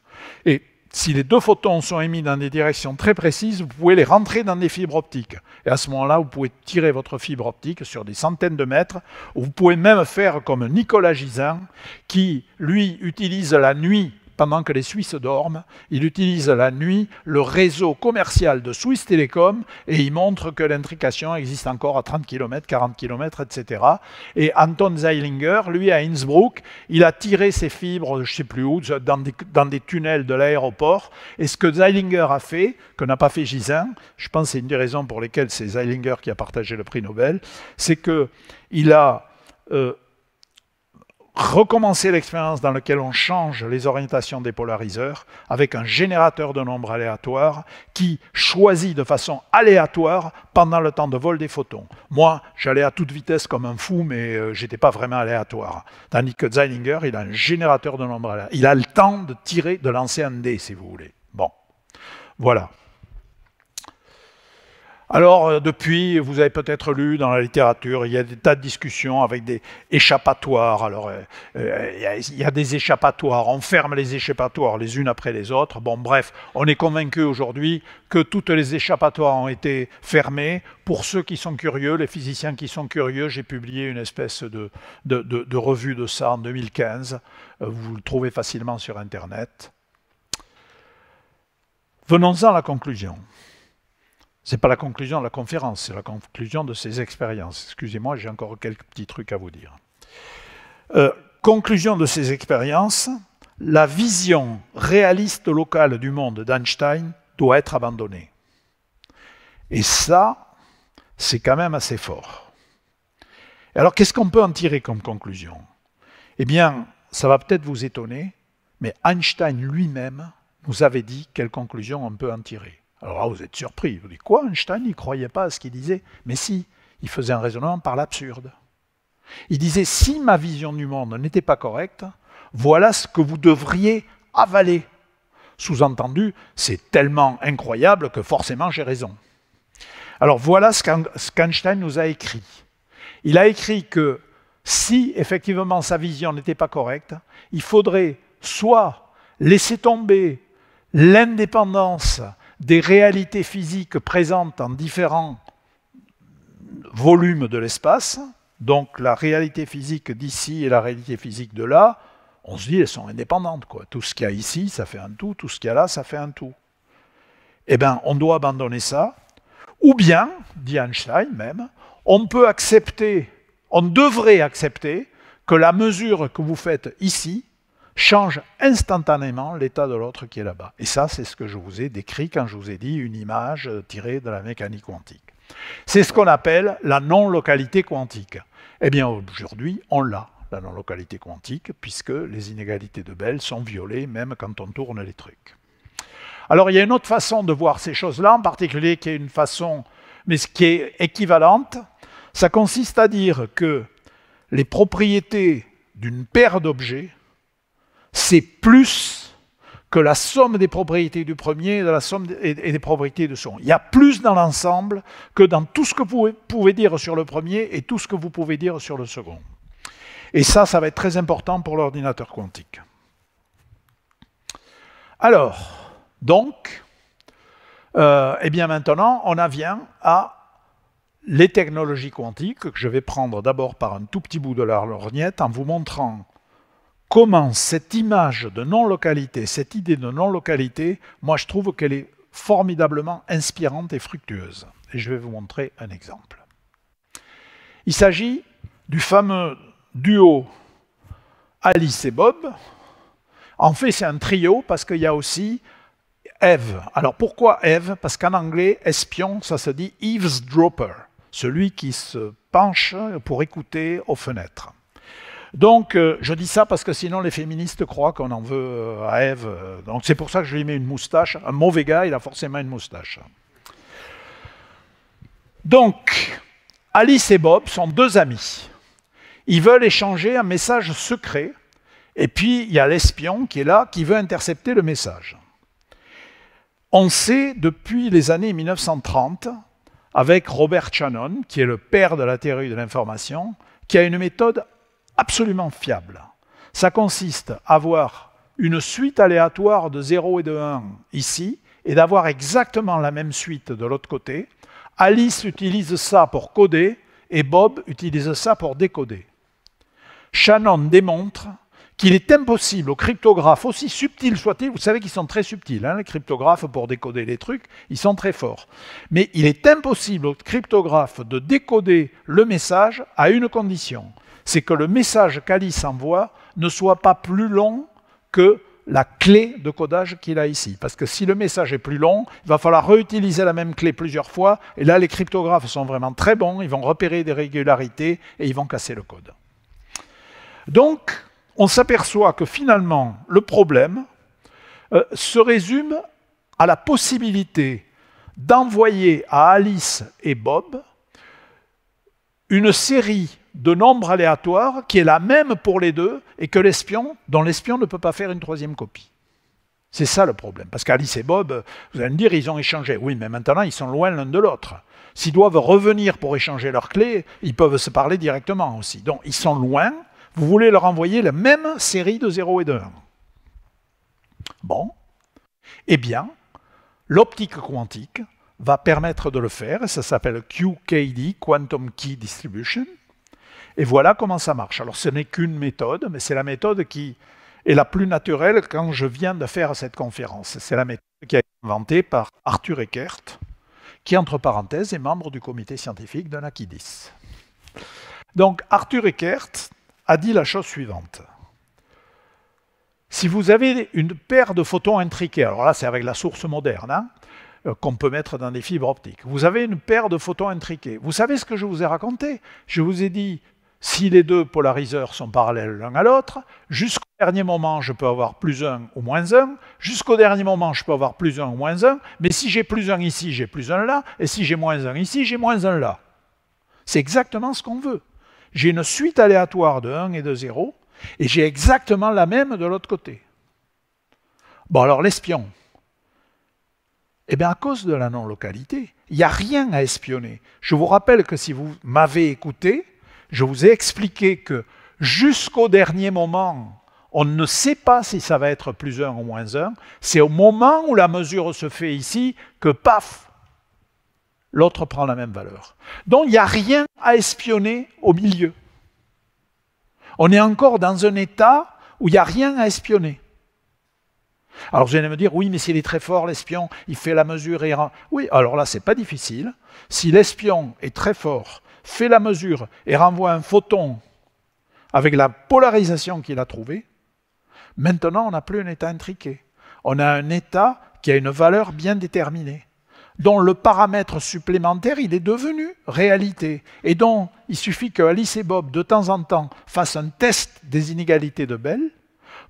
Et si les deux photons sont émis dans des directions très précises, vous pouvez les rentrer dans des fibres optiques. Et à ce moment-là, vous pouvez tirer votre fibre optique sur des centaines de mètres. Ou vous pouvez même faire comme Nicolas Gisin, qui, lui, utilise la nuit, pendant que les Suisses dorment, il utilise la nuit le réseau commercial de Swiss Telecom et il montre que l'intrication existe encore à 30 km, 40 km, etc. Et Anton Zeilinger, lui, à Innsbruck, il a tiré ses fibres, je ne sais plus où, dans des tunnels de l'aéroport. Et ce que Zeilinger a fait, que n'a pas fait Gisin, je pense que c'est une des raisons pour lesquelles c'est Zeilinger qui a partagé le prix Nobel, c'est qu'il a recommencer l'expérience dans laquelle on change les orientations des polariseurs avec un générateur de nombres aléatoires qui choisit de façon aléatoire pendant le temps de vol des photons. Moi, j'allais à toute vitesse comme un fou, mais j'étais pas vraiment aléatoire. Tandis que Zeilinger, il a un générateur de nombres aléatoires. Il a le temps de tirer, de lancer un dé, si vous voulez. Bon, voilà. Alors, depuis, vous avez peut-être lu dans la littérature, il y a des tas de discussions avec des échappatoires. Alors, il y a des échappatoires, on ferme les échappatoires les unes après les autres. Bon, bref, on est convaincu aujourd'hui que toutes les échappatoires ont été fermées. Pour ceux qui sont curieux, les physiciens qui sont curieux, j'ai publié une espèce de revue de ça en 2015. Vous le trouvez facilement sur Internet. Venons-en à la conclusion. Ce n'est pas la conclusion de la conférence, c'est la conclusion de ces expériences. Excusez-moi, j'ai encore quelques petits trucs à vous dire. Conclusion de ces expériences, la vision réaliste locale du monde d'Einstein doit être abandonnée. Et ça, c'est quand même assez fort. Et alors, qu'est-ce qu'on peut en tirer comme conclusion? Eh bien, ça va peut-être vous étonner, mais Einstein lui-même nous avait dit quelle conclusion on peut en tirer. Alors là, vous êtes surpris. Vous dites, quoi, Einstein, il ne croyait pas à ce qu'il disait? Mais si, il faisait un raisonnement par l'absurde. Il disait, si ma vision du monde n'était pas correcte, voilà ce que vous devriez avaler. Sous-entendu, c'est tellement incroyable que forcément j'ai raison. Alors voilà ce qu'Einstein nous a écrit. Il a écrit que si effectivement sa vision n'était pas correcte, il faudrait soit laisser tomber l'indépendance des réalités physiques présentes en différents volumes de l'espace, donc la réalité physique d'ici et la réalité physique de là, on se dit elles sont indépendantes, quoi. Tout ce qu'il y a ici, ça fait un tout, tout ce qu'il y a là, ça fait un tout. Eh bien, on doit abandonner ça, ou bien, dit Einstein même, on peut accepter, on devrait accepter que la mesure que vous faites ici change instantanément l'état de l'autre qui est là-bas. Et ça, c'est ce que je vous ai décrit quand je vous ai dit une image tirée de la mécanique quantique. C'est ce qu'on appelle la non-localité quantique. Eh bien, aujourd'hui, on l'a, la non-localité quantique, puisque les inégalités de Bell sont violées même quand on tourne les trucs. Alors, il y a une autre façon de voir ces choses-là, en particulier qui est une façon, mais qui est équivalente. Ça consiste à dire que les propriétés d'une paire d'objets, c'est plus que la somme des propriétés du premier et de la somme et des propriétés du second. Il y a plus dans l'ensemble que dans tout ce que vous pouvez dire sur le premier et tout ce que vous pouvez dire sur le second. Et ça va être très important pour l'ordinateur quantique. Alors, donc, eh bien maintenant, on en vient à les technologies quantiques, que je vais prendre d'abord par un tout petit bout de la lorgnette en vous montrant comment cette image de non-localité, cette idée de non-localité, moi je trouve qu'elle est formidablement inspirante et fructueuse. Et je vais vous montrer un exemple. Il s'agit du fameux duo Alice et Bob. En fait, c'est un trio parce qu'il y a aussi Eve. Alors pourquoi Eve? Parce qu'en anglais, espion, ça se dit eavesdropper, celui qui se penche pour écouter aux fenêtres. Donc, je dis ça parce que sinon les féministes croient qu'on en veut à Ève. Donc c'est pour ça que je lui mets une moustache. Un mauvais gars, il a forcément une moustache. Donc, Alice et Bob sont deux amis. Ils veulent échanger un message secret. Et puis, il y a l'espion qui est là, qui veut intercepter le message. On sait depuis les années 1930, avec Robert Shannon, qui est le père de la théorie de l'information, qui a une méthode absolument fiable. Ça consiste à avoir une suite aléatoire de 0 et de 1 ici, et d'avoir exactement la même suite de l'autre côté. Alice utilise ça pour coder, et Bob utilise ça pour décoder. Shannon démontre qu'il est impossible aux cryptographes, aussi subtils soient-ils, vous savez qu'ils sont très subtils, hein, les cryptographes pour décoder les trucs, ils sont très forts. Mais il est impossible aux cryptographes de décoder le message à une condition. C'est que le message qu'Alice envoie ne soit pas plus long que la clé de codage qu'il a ici. Parce que si le message est plus long, il va falloir réutiliser la même clé plusieurs fois, et là les cryptographes sont vraiment très bons, ils vont repérer des régularités et ils vont casser le code. Donc, on s'aperçoit que finalement, le problème se résume à la possibilité d'envoyer à Alice et Bob une série de nombres aléatoires qui est la même pour les deux et que l'espion, dont l'espion ne peut pas faire une troisième copie. C'est ça le problème. Parce qu'Alice et Bob, vous allez me dire, ils ont échangé. Oui, mais maintenant, ils sont loin l'un de l'autre. S'ils doivent revenir pour échanger leurs clés, ils peuvent se parler directement aussi. Donc, ils sont loin. Vous voulez leur envoyer la même série de 0 et de 1. Bon. Eh bien, l'optique quantique va permettre de le faire. Ça s'appelle QKD, Quantum Key Distribution. Et voilà comment ça marche. Alors, ce n'est qu'une méthode, mais c'est la méthode qui est la plus naturelle quand je viens de faire cette conférence. C'est la méthode qui a été inventée par Arthur Eckert, qui, entre parenthèses, est membre du comité scientifique de NACIDIS. Donc, Arthur Eckert a dit la chose suivante. Si vous avez une paire de photons intriqués, alors là, c'est avec la source moderne, hein, qu'on peut mettre dans des fibres optiques. Vous avez une paire de photons intriqués. Vous savez ce que je vous ai raconté? Je vous ai dit, si les deux polariseurs sont parallèles l'un à l'autre, jusqu'au dernier moment, je peux avoir plus 1 ou moins 1. Jusqu'au dernier moment, je peux avoir plus 1 ou moins 1. Mais si j'ai plus 1 ici, j'ai plus 1 là. Et si j'ai moins 1 ici, j'ai moins 1 là. C'est exactement ce qu'on veut. J'ai une suite aléatoire de 1 et de 0. Et j'ai exactement la même de l'autre côté. Bon, alors l'espion. Eh bien, à cause de la non-localité, il n'y a rien à espionner. Je vous rappelle que si vous m'avez écouté, je vous ai expliqué que jusqu'au dernier moment, on ne sait pas si ça va être plus 1 ou moins 1. C'est au moment où la mesure se fait ici que, paf, l'autre prend la même valeur. Donc, il n'y a rien à espionner au milieu. On est encore dans un état où il n'y a rien à espionner. Alors vous allez me dire, oui, mais s'il est très fort, l'espion, il fait la mesure et... Oui, alors là, c'est pas difficile. Si l'espion est très fort, fait la mesure et renvoie un photon avec la polarisation qu'il a trouvée, maintenant, on n'a plus un état intriqué. On a un état qui a une valeur bien déterminée. dont le paramètre supplémentaire, il est devenu réalité, et dont il suffit que Alice et Bob, de temps en temps, fassent un test des inégalités de Bell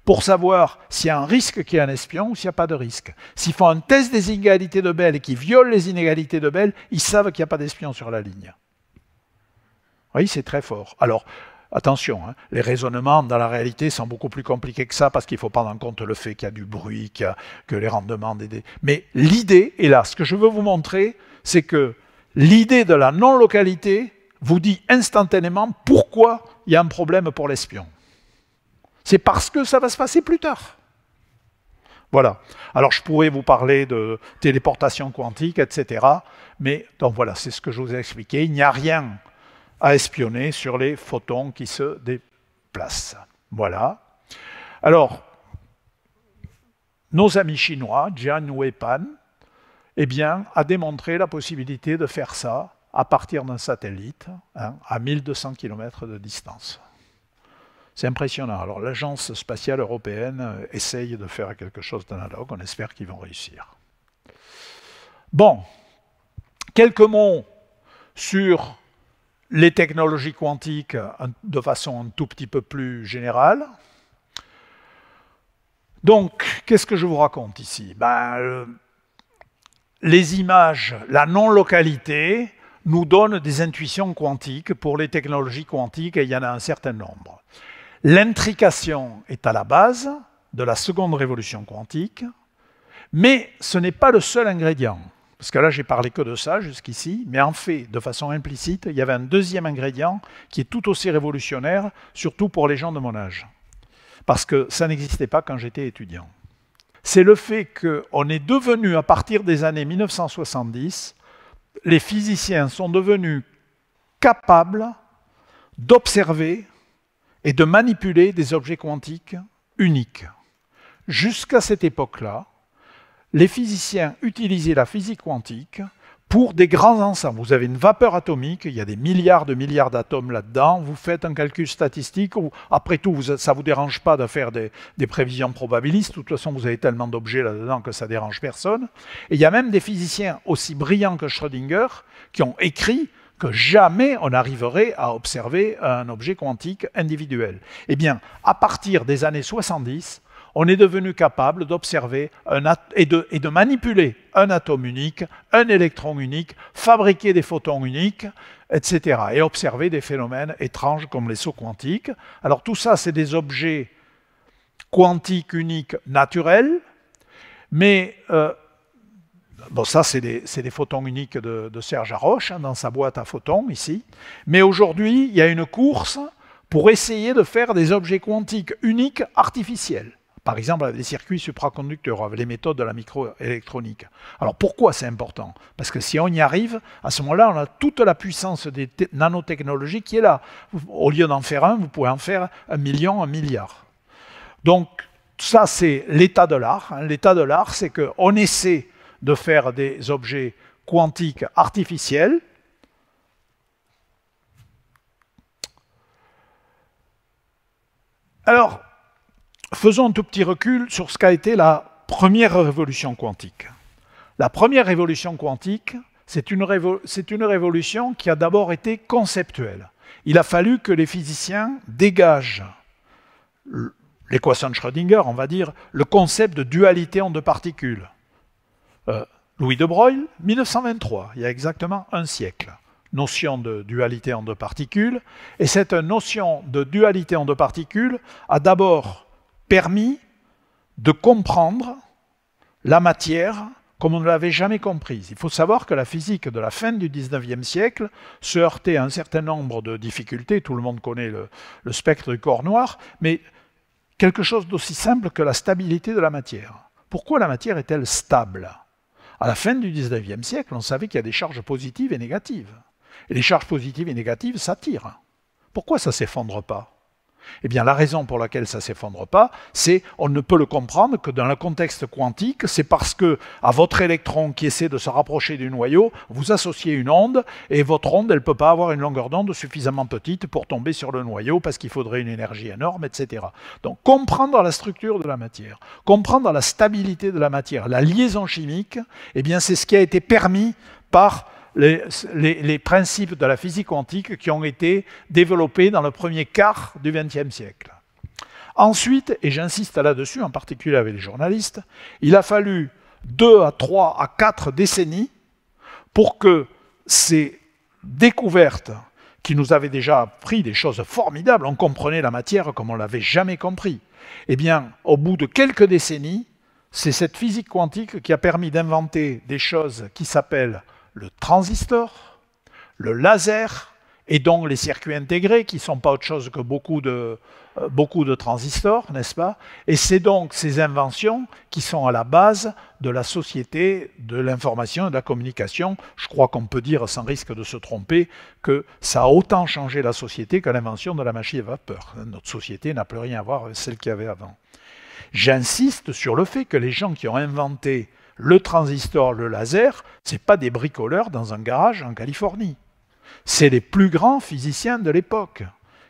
pour savoir s'il y a un risque qu'il y ait un espion ou s'il n'y a pas de risque. S'ils font un test des inégalités de Bell et qu'ils violent les inégalités de Bell, ils savent qu'il n'y a pas d'espion sur la ligne. Oui, c'est très fort. Alors, attention, hein, les raisonnements dans la réalité sont beaucoup plus compliqués que ça parce qu'il faut prendre en compte le fait qu'il y a du bruit, que les rendements des... Mais l'idée est là. Ce que je veux vous montrer, c'est que l'idée de la non-localité vous dit instantanément pourquoi il y a un problème pour l'espion. C'est parce que ça va se passer plus tard. Voilà. Alors je pourrais vous parler de téléportation quantique, etc. Mais donc voilà, c'est ce que je vous ai expliqué. Il n'y a rien à espionner sur les photons qui se déplacent. Voilà. Alors, nos amis chinois, Jian Weipan, eh bien, a démontré la possibilité de faire ça à partir d'un satellite, hein, à 1200 km de distance. C'est impressionnant. Alors l'Agence spatiale européenne essaye de faire quelque chose d'analogue. On espère qu'ils vont réussir. Bon, quelques mots sur les technologies quantiques de façon un tout petit peu plus générale. Donc, qu'est-ce que je vous raconte ici? Les images, la non-localité nous donne des intuitions quantiques pour les technologies quantiques, et il y en a un certain nombre. L'intrication est à la base de la seconde révolution quantique, mais ce n'est pas le seul ingrédient. Parce que là, j'ai parlé que de ça jusqu'ici, mais en fait, de façon implicite, il y avait un deuxième ingrédient qui est tout aussi révolutionnaire, surtout pour les gens de mon âge. Parce que ça n'existait pas quand j'étais étudiant. C'est le fait qu'on est devenu, à partir des années 1970, les physiciens sont devenus capables d'observer et de manipuler des objets quantiques uniques. Jusqu'à cette époque-là, les physiciens utilisaient la physique quantique pour des grands ensembles. Vous avez une vapeur atomique, il y a des milliards de milliards d'atomes là-dedans, vous faites un calcul statistique, où, après tout, ça ne vous dérange pas de faire des prévisions probabilistes, de toute façon vous avez tellement d'objets là-dedans que ça ne dérange personne. Et il y a même des physiciens aussi brillants que Schrödinger qui ont écrit que jamais on arriverait à observer un objet quantique individuel. Eh bien, à partir des années 70, on est devenu capable d'observer et de manipuler un atome unique, un électron unique, fabriquer des photons uniques, etc. Et observer des phénomènes étranges comme les sauts quantiques. Alors tout ça, c'est des objets quantiques uniques naturels, mais bon, ça, c'est des photons uniques de Serge Haroche, hein, dans sa boîte à photons, ici. Mais aujourd'hui, il y a une course pour essayer de faire des objets quantiques uniques artificiels. Par exemple, avec les circuits supraconducteurs, avec les méthodes de la microélectronique. Alors pourquoi c'est important? Parce que si on y arrive, à ce moment-là, on a toute la puissance des nanotechnologies qui est là. Au lieu d'en faire un, vous pouvez en faire 1 million, 1 milliard. Donc ça, c'est l'état de l'art. Hein. L'état de l'art, c'est qu'on essaie de faire des objets quantiques artificiels. Alors, faisons un tout petit recul sur ce qu'a été la première révolution quantique. La première révolution quantique, c'est une révolution qui a d'abord été conceptuelle. Il a fallu que les physiciens dégagent l'équation de Schrödinger, on va dire, le concept de dualité en deux particules. Louis de Broglie, 1923, il y a exactement un siècle. Notion de dualité en deux particules. Et cette notion de dualité en deux particules a d'abord permis de comprendre la matière comme on ne l'avait jamais comprise. Il faut savoir que la physique de la fin du 19e siècle se heurtait à un certain nombre de difficultés. Tout le monde connaît le spectre du corps noir, mais quelque chose d'aussi simple que la stabilité de la matière. Pourquoi la matière est-elle stable? À la fin du 19e siècle, on savait qu'il y a des charges positives et négatives. Et les charges positives et négatives s'attirent. Pourquoi ça ne s'effondre pas? Eh bien, la raison pour laquelle ça ne s'effondre pas, c'est on ne peut le comprendre que dans le contexte quantique, c'est parce que à votre électron qui essaie de se rapprocher du noyau, vous associez une onde, et votre onde, elle ne peut pas avoir une longueur d'onde suffisamment petite pour tomber sur le noyau, parce qu'il faudrait une énergie énorme, etc. Donc, comprendre la structure de la matière, comprendre la stabilité de la matière, la liaison chimique, eh bien, c'est ce qui a été permis par les principes de la physique quantique qui ont été développés dans le premier quart du XXe siècle. Ensuite, et j'insiste là-dessus, en particulier avec les journalistes, il a fallu 2 à 3 à 4 décennies pour que ces découvertes qui nous avaient déjà appris des choses formidables, on comprenait la matière comme on ne l'avait jamais compris. Eh bien, au bout de quelques décennies, c'est cette physique quantique qui a permis d'inventer des choses qui s'appellent le transistor, le laser, et donc les circuits intégrés, qui ne sont pas autre chose que beaucoup de transistors, n'est-ce pas? Et c'est donc ces inventions qui sont à la base de la société de l'information et de la communication. Je crois qu'on peut dire, sans risque de se tromper, que ça a autant changé la société que l'invention de la machine à vapeur. Notre société n'a plus rien à voir avec celle qu'il y avait avant. J'insiste sur le fait que les gens qui ont inventé le transistor, le laser, ce n'est pas des bricoleurs dans un garage en Californie. C'est les plus grands physiciens de l'époque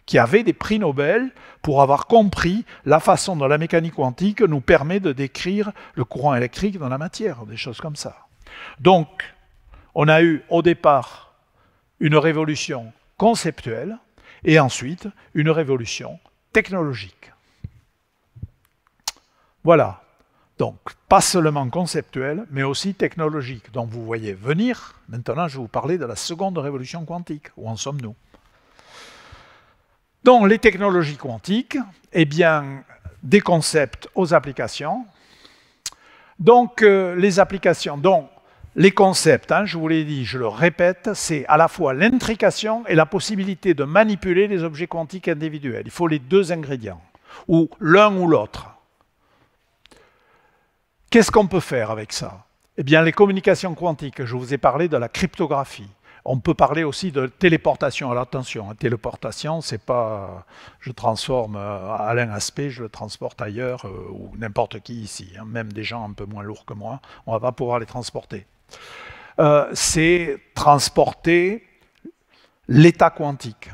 qui avaient des prix Nobel pour avoir compris la façon dont la mécanique quantique nous permet de décrire le courant électrique dans la matière, des choses comme ça. Donc, on a eu au départ une révolution conceptuelle et ensuite une révolution technologique. Voilà. Donc, pas seulement conceptuel, mais aussi technologique. Donc, vous voyez venir. Maintenant, je vais vous parler de la seconde révolution quantique. Où en sommes-nous? Donc, les technologies quantiques, eh bien, des concepts aux applications. Donc, les applications, donc, les concepts, je vous l'ai dit, je le répète, c'est à la fois l'intrication et la possibilité de manipuler les objets quantiques individuels. Il faut les deux ingrédients, ou l'un ou l'autre. Qu'est-ce qu'on peut faire avec ça? Eh bien, les communications quantiques, je vous ai parlé de la cryptographie. On peut parler aussi de téléportation. Alors attention, téléportation, c'est pas je transforme Alain Aspect, je le transporte ailleurs, ou n'importe qui ici, même des gens un peu moins lourds que moi, on va pas pouvoir les transporter. C'est transporter l'état quantique.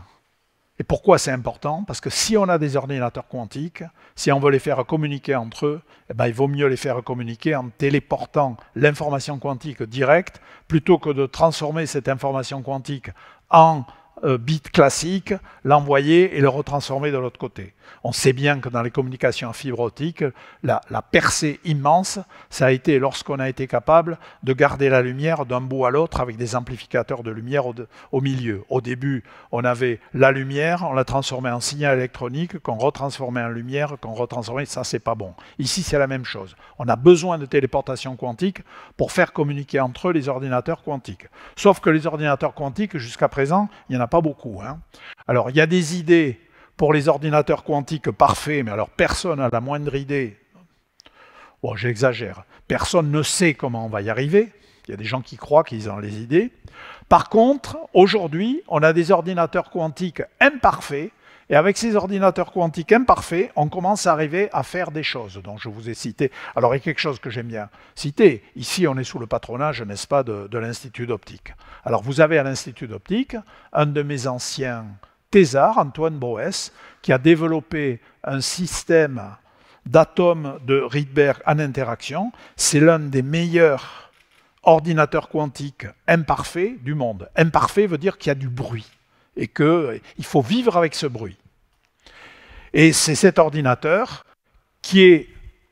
Et pourquoi c'est important? Parce que si on a des ordinateurs quantiques, si on veut les faire communiquer entre eux, eh ben, il vaut mieux les faire communiquer en téléportant l'information quantique directe, plutôt que de transformer cette information quantique en bit classique, l'envoyer et le retransformer de l'autre côté. On sait bien que dans les communications en fibre optique, la percée immense, ça a été lorsqu'on a été capable de garder la lumière d'un bout à l'autre avec des amplificateurs de lumière au milieu. Au début, on avait la lumière, on la transformait en signal électronique, qu'on retransformait en lumière, qu'on retransformait, ça c'est pas bon. Ici, c'est la même chose. On a besoin de téléportation quantique pour faire communiquer entre eux les ordinateurs quantiques. Sauf que les ordinateurs quantiques, jusqu'à présent, il n'y en a pas beaucoup. Alors, il y a des idées pour les ordinateurs quantiques parfaits, mais alors personne n'a la moindre idée. Bon, j'exagère. Personne ne sait comment on va y arriver. Il y a des gens qui croient qu'ils ont les idées. Par contre, aujourd'hui, on a des ordinateurs quantiques imparfaits, et avec ces ordinateurs quantiques imparfaits, on commence à arriver à faire des choses dont je vous ai cité. Alors, il y a quelque chose que j'aime bien citer. Ici, on est sous le patronage, n'est-ce pas, de l'Institut d'optique. Alors, vous avez à l'Institut d'optique un de mes anciens thésards, Antoine Boès, qui a développé un système d'atomes de Rydberg en interaction. C'est l'un des meilleurs ordinateurs quantiques imparfaits du monde. Imparfait veut dire qu'il y a du bruit et qu'il faut vivre avec ce bruit. Et c'est cet ordinateur qui est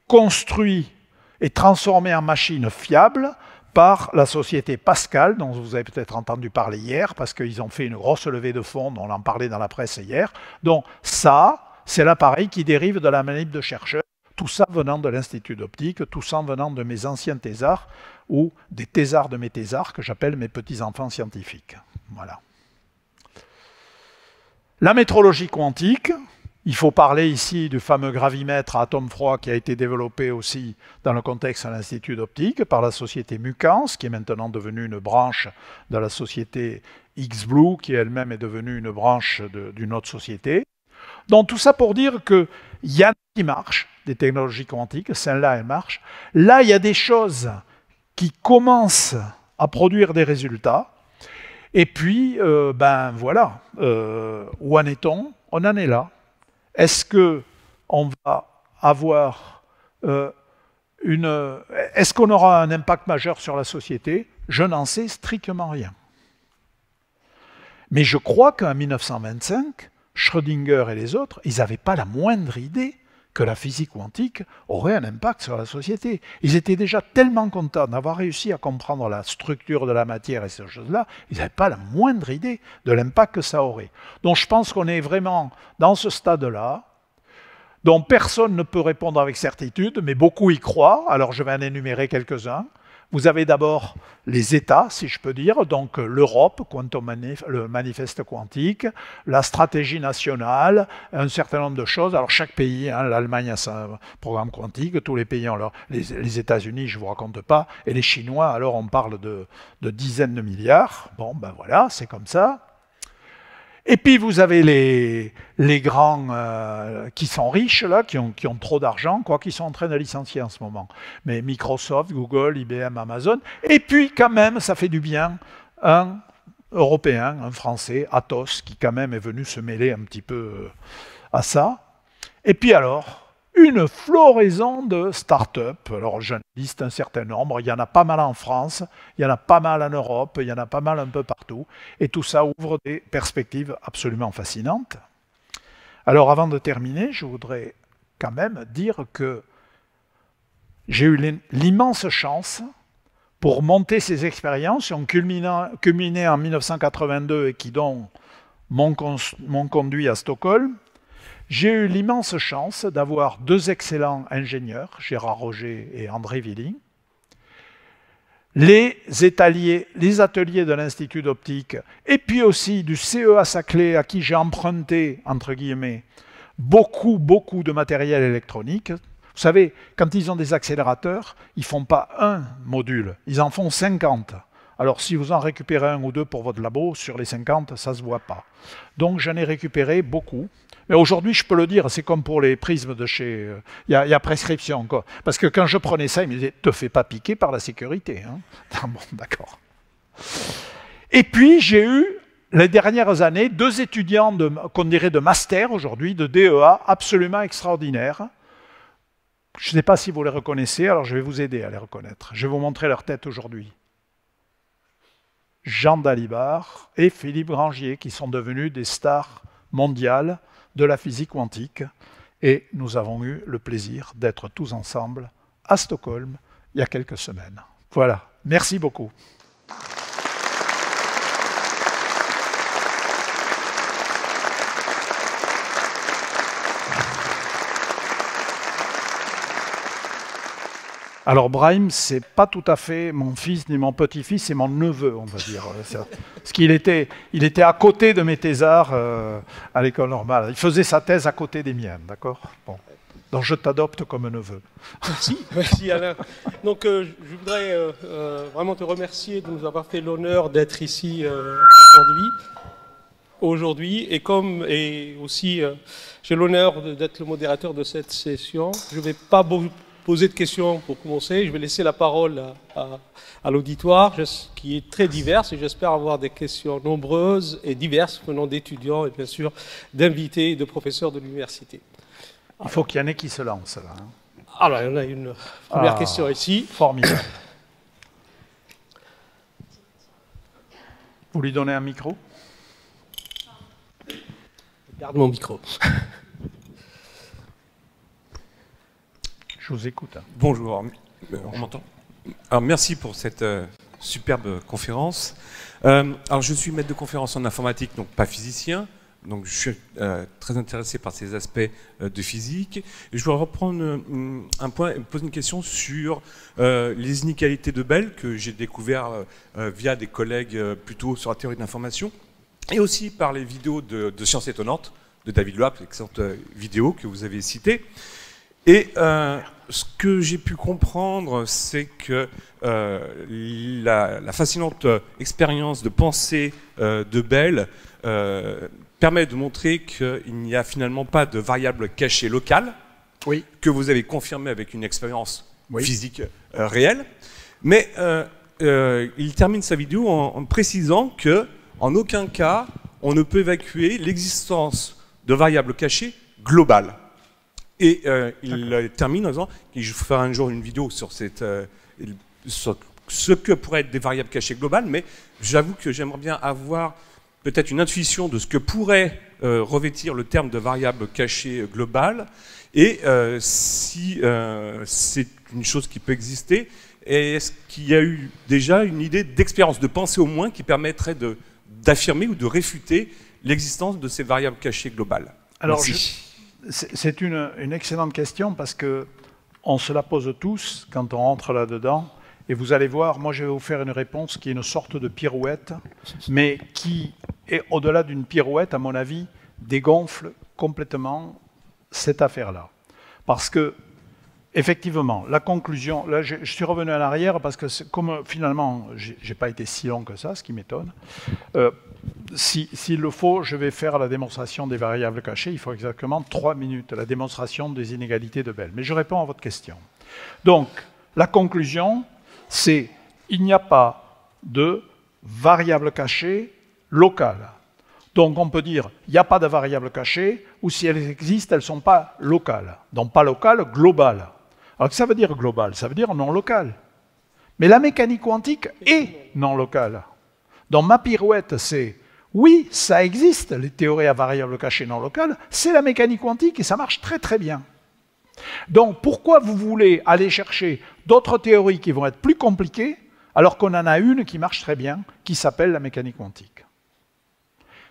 construit et transformé en machine fiable par la société Pascal, dont vous avez peut-être entendu parler hier, parce qu'ils ont fait une grosse levée de fonds, on en parlait dans la presse hier. Donc ça, c'est l'appareil qui dérive de la manip de chercheurs, tout ça venant de l'Institut d'optique, tout ça venant de mes anciens thésards, ou des thésards de mes thésards, que j'appelle mes petits-enfants scientifiques. Voilà. La métrologie quantique, il faut parler ici du fameux gravimètre à atome froid qui a été développé aussi dans le contexte de l'Institut d'optique par la société Mucans, qui est maintenant devenue une branche de la société X-Blue, qui elle-même est devenue une branche d'une autre société. Donc tout ça pour dire qu'il y en a qui marchent, des technologies quantiques, celles-là, elles marchent. Là, il y a des choses qui commencent à produire des résultats. Et puis, ben voilà, où en est-on? On en est là. Est-ce qu'on va avoir est-ce qu'on aura un impact majeur sur la société? Je n'en sais strictement rien. Mais je crois qu'en 1925, Schrödinger et les autres, ils n'avaient pas la moindre idée que la physique quantique aurait un impact sur la société. Ils étaient déjà tellement contents d'avoir réussi à comprendre la structure de la matière et ces choses-là, ils n'avaient pas la moindre idée de l'impact que ça aurait. Donc je pense qu'on est vraiment dans ce stade-là, dont personne ne peut répondre avec certitude, mais beaucoup y croient. Alors je vais en énumérer quelques-uns. Vous avez d'abord les États, si je peux dire, donc l'Europe, le manifeste quantique, la stratégie nationale, un certain nombre de choses. Alors chaque pays, hein, l'Allemagne a son programme quantique, tous les pays ont leur... Les États-Unis, je ne vous raconte pas, et les Chinois, alors on parle de dizaines de milliards. Bon, ben voilà, c'est comme ça. Et puis vous avez les grands qui sont riches, là, qui ont trop d'argent, quoi, qui sont en train de licencier en ce moment. Mais Microsoft, Google, IBM, Amazon. Et puis quand même, ça fait du bien, un Européen, un Français, Atos, qui quand même est venu se mêler un petit peu à ça. Et puis alors, une floraison de start-up. Alors j'en liste un certain nombre, il y en a pas mal en France, il y en a pas mal en Europe, il y en a pas mal un peu partout. Et tout ça ouvre des perspectives absolument fascinantes. Alors avant de terminer, je voudrais quand même dire que j'ai eu l'immense chance pour monter ces expériences qui ont culminé en 1982 et qui donc m'ont conduit à Stockholm. J'ai eu l'immense chance d'avoir deux excellents ingénieurs, Gérard Roger et André Willing. Les ateliers de l'Institut d'optique, et puis aussi du CEA Saclay, à qui j'ai emprunté, entre guillemets, beaucoup de matériel électronique. Vous savez, quand ils ont des accélérateurs, ils ne font pas un module, ils en font 50. Alors si vous en récupérez un ou deux pour votre labo, sur les 50, ça ne se voit pas. Donc j'en ai récupéré beaucoup. Mais aujourd'hui, je peux le dire, c'est comme pour les prismes de chez... Il y a prescription, quoi. Parce que quand je prenais ça, ils me disaient « te fais pas piquer par la sécurité. Hein ». Ah bon, d'accord. Et puis, j'ai eu, les dernières années, deux étudiants qu'on dirait de master aujourd'hui, de DEA, absolument extraordinaires. Je ne sais pas si vous les reconnaissez, alors je vais vous aider à les reconnaître. Je vais vous montrer leur tête aujourd'hui. Jean Dalibard et Philippe Grangier, qui sont devenus des stars mondiales de la physique quantique. Et nous avons eu le plaisir d'être tous ensemble à Stockholm il y a quelques semaines. Voilà, merci beaucoup. Alors Brahim, c'est pas tout à fait mon fils ni mon petit-fils, c'est mon neveu, on va dire. Parce qu'il était à côté de mes thésards à l'école normale. Il faisait sa thèse à côté des miennes, d'accord? Bon. Donc je t'adopte comme un neveu. Merci Alain. Donc je voudrais vraiment te remercier de nous avoir fait l'honneur d'être ici aujourd'hui. Et aussi, j'ai l'honneur d'être le modérateur de cette session. Je ne vais pas poser de questions pour commencer. Je vais laisser la parole à l'auditoire, qui est très divers, et j'espère avoir des questions nombreuses et diverses venant d'étudiants et bien sûr d'invités et de professeurs de l'université. Il faut qu'il y en ait qui se lancent là. Hein. Alors, il y en a une première question ici. Formidable. Vous lui donnez un micro? Garde mon micro. Je vous écoute. Bonjour, on m'entend? Alors merci pour cette superbe conférence. Alors je suis maître de conférence en informatique, donc pas physicien, donc je suis très intéressé par ces aspects de physique. Et je voudrais reprendre un point et poser une question sur les inégalités de Bell que j'ai découvert via des collègues plutôt sur la théorie de l'information et aussi par les vidéos de Sciences étonnantes de David Loab, excellente vidéo que vous avez citée. Et ce que j'ai pu comprendre, c'est que la fascinante expérience de pensée de Bell permet de montrer qu'il n'y a finalement pas de variable cachée locale, que vous avez confirmé avec une expérience physique réelle. Mais il termine sa vidéo en précisant que, en aucun cas, on ne peut évacuer l'existence de variables cachées globales. Et il termine en disant qu'il fera un jour une vidéo sur, sur ce que pourraient être des variables cachées globales, mais j'avoue que j'aimerais bien avoir peut-être une intuition de ce que pourrait revêtir le terme de variable cachée globale, et si c'est une chose qui peut exister, et est-ce qu'il y a eu déjà une idée d'expérience, de pensée au moins, qui permettrait d'affirmer ou de réfuter l'existence de ces variables cachées globales? Alors, c'est une excellente question, parce qu'on se la pose tous quand on rentre là-dedans. Et vous allez voir, moi je vais vous faire une réponse qui est une sorte de pirouette, mais qui est au-delà d'une pirouette, à mon avis, dégonfle complètement cette affaire-là. Parce que, effectivement, la conclusion, là je suis revenu en arrière parce que comme finalement, j'ai pas été si long que ça, ce qui m'étonne, s'il le faut, je vais faire la démonstration des variables cachées, il faut exactement 3 minutes, la démonstration des inégalités de Bell. Mais je réponds à votre question. Donc, la conclusion, c'est il n'y a pas de variable cachée locale. Donc on peut dire il n'y a pas de variable cachée, ou si elles existent, elles ne sont pas locales. Donc pas locale, globale. Alors que ça veut dire global? Ça veut dire non local. Mais la mécanique quantique est non locale. Donc ma pirouette, c'est oui, ça existe, les théories à variables cachées non locales, c'est la mécanique quantique et ça marche très très bien. Donc, pourquoi vous voulez aller chercher d'autres théories qui vont être plus compliquées, alors qu'on en a une qui marche très bien, qui s'appelle la mécanique quantique?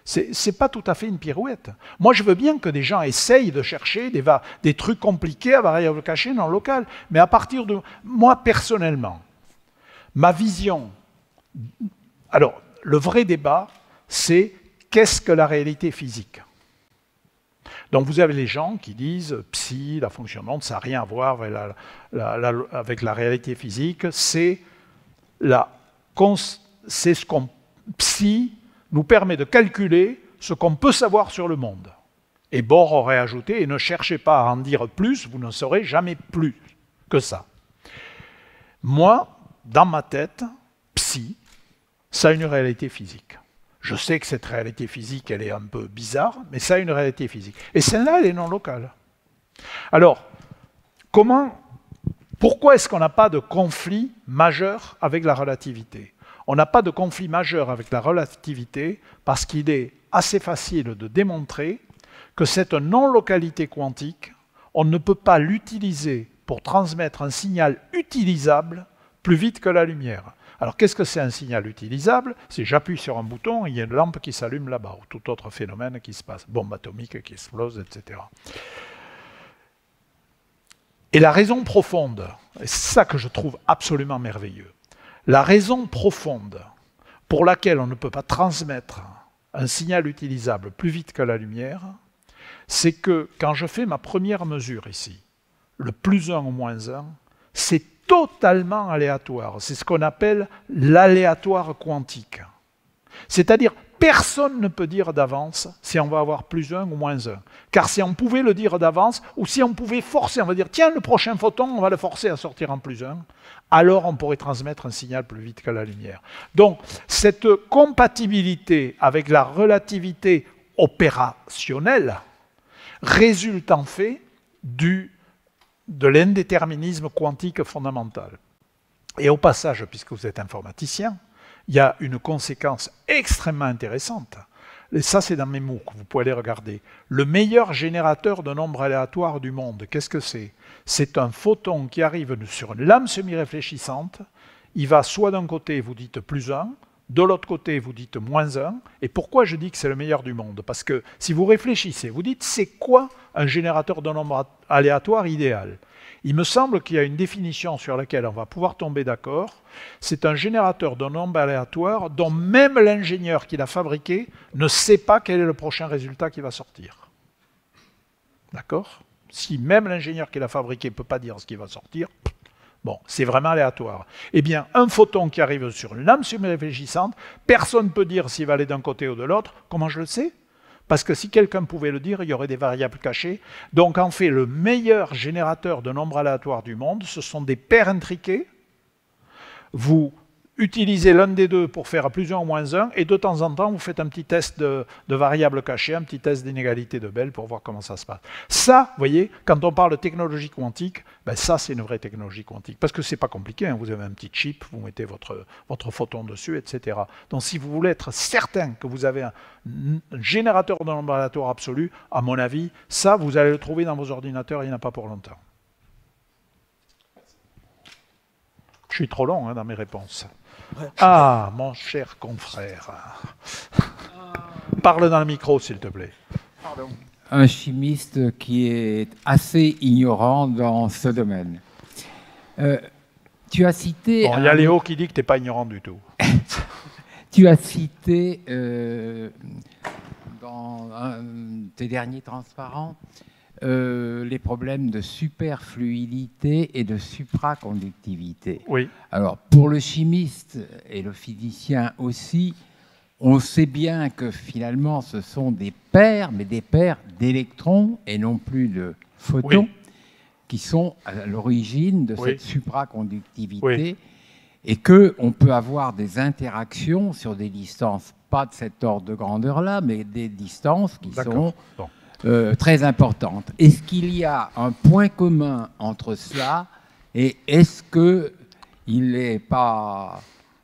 C'est pas tout à fait une pirouette. Moi, je veux bien que des gens essayent de chercher des trucs compliqués à variables cachées non locales, mais à partir de... Moi, personnellement, ma vision... Alors, le vrai débat, c'est qu'est-ce que la réalité physique? Donc vous avez les gens qui disent psi, la fonction de l'onde, ça n'a rien à voir avec la réalité physique, c'est ce qu'on psi nous permet de calculer ce qu'on peut savoir sur le monde. Et Bohr aurait ajouté, et ne cherchez pas à en dire plus, vous ne saurez jamais plus que ça. Moi, dans ma tête, psi, ça a une réalité physique. Je sais que cette réalité physique, elle est un peu bizarre, mais ça a une réalité physique. Et celle-là, elle est non locale. Alors, pourquoi est-ce qu'on n'a pas de conflit majeur avec la relativité? On n'a pas de conflit majeur avec la relativité parce qu'il est assez facile de démontrer que cette non-localité quantique, on ne peut pas l'utiliser pour transmettre un signal utilisable plus vite que la lumière. Alors, qu'est-ce que c'est un signal utilisable? C'est j'appuie sur un bouton, il y a une lampe qui s'allume là-bas, ou tout autre phénomène qui se passe, bombe atomique qui explose, etc. Et la raison profonde, et c'est ça que je trouve absolument merveilleux, la raison profonde pour laquelle on ne peut pas transmettre un signal utilisable plus vite que la lumière, c'est que quand je fais ma première mesure ici, le plus 1 ou moins 1, c'est totalement aléatoire. C'est ce qu'on appelle l'aléatoire quantique. C'est-à-dire, personne ne peut dire d'avance si on va avoir plus 1 ou moins 1. Car si on pouvait le dire d'avance, ou si on pouvait forcer, on va dire, tiens, le prochain photon, on va le forcer à sortir en plus 1, alors on pourrait transmettre un signal plus vite que la lumière. Donc, cette compatibilité avec la relativité opérationnelle résulte en fait de l'indéterminisme quantique fondamental. Et au passage, puisque vous êtes informaticien, il y a une conséquence extrêmement intéressante. Et ça, c'est dans mes MOOC, vous pouvez aller regarder. Le meilleur générateur de nombres aléatoires du monde, qu'est-ce que c'est? C'est un photon qui arrive sur une lame semi-réfléchissante. Il va soit d'un côté, vous dites plus 1, de l'autre côté, vous dites moins 1. Et pourquoi je dis que c'est le meilleur du monde? Parce que si vous réfléchissez, vous dites, c'est quoi un générateur de nombres aléatoires idéal? Il me semble qu'il y a une définition sur laquelle on va pouvoir tomber d'accord. C'est un générateur de nombres aléatoires dont même l'ingénieur qui l'a fabriqué ne sait pas quel est le prochain résultat qui va sortir. D'accord? Si même l'ingénieur qui l'a fabriqué ne peut pas dire ce qui va sortir, Bon, c'est vraiment aléatoire. Eh bien, un photon qui arrive sur une lampe semi-réfléchissante, personne ne peut dire s'il va aller d'un côté ou de l'autre. Comment je le sais? Parce que si quelqu'un pouvait le dire, il y aurait des variables cachées. Donc, en fait, le meilleur générateur de nombres aléatoires du monde, ce sont des paires intriquées. Vous utilisez l'un des deux pour faire plus 1 ou moins 1, et de temps en temps, vous faites un petit test de variables cachées, un petit test d'inégalité de Bell pour voir comment ça se passe. Ça, vous voyez, quand on parle de technologie quantique, ben ça, c'est une vraie technologie quantique. Parce que c'est pas compliqué, hein. Vous avez un petit chip, vous mettez votre photon dessus, etc. Donc, si vous voulez être certain que vous avez un générateur de nombres aléatoires absolu, à mon avis, ça, vous allez le trouver dans vos ordinateurs, il n'y en a pas pour longtemps. Je suis trop long, hein, dans mes réponses. Ah, mon cher confrère. Parle dans le micro, s'il te plaît. Pardon. Un chimiste qui est assez ignorant dans ce domaine. Tu as cité... Bon, il y a Léo qui dit que tu n'es pas ignorant du tout. Tu as cité, dans tes derniers transparents, les problèmes de superfluidité et de supraconductivité. Oui. Alors, pour le chimiste et le physicien aussi, on sait bien que finalement, ce sont des paires, mais des paires d'électrons et non plus de photons, qui sont à l'origine de cette supraconductivité, et qu'on peut avoir des interactions sur des distances, pas de cet ordre de grandeur-là, mais des distances qui sont... Bon. Très importante. Est-ce qu'il y a un point commun entre cela et est-ce qu'il n'est pas...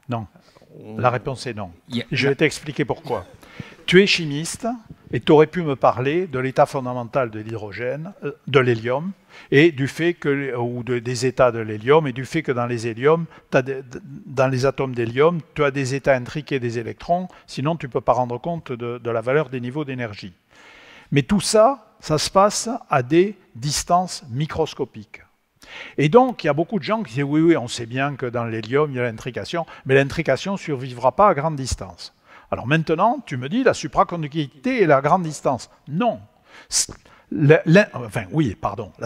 Non. La réponse est non. Je vais t'expliquer pourquoi. Tu es chimiste et tu aurais pu me parler de l'état fondamental de l'hydrogène, de l'hélium, et du fait que, ou des états de l'hélium, et du fait que dans les héliums, dans les atomes d'hélium, tu as des états intriqués des électrons, sinon tu ne peux pas rendre compte de la valeur des niveaux d'énergie. Mais tout ça, ça se passe à des distances microscopiques. Et donc, il y a beaucoup de gens qui disent « Oui, on sait bien que dans l'hélium, il y a l'intrication, mais l'intrication ne survivra pas à grande distance. » Alors maintenant, tu me dis la supraconductivité et la grande distance. Non. La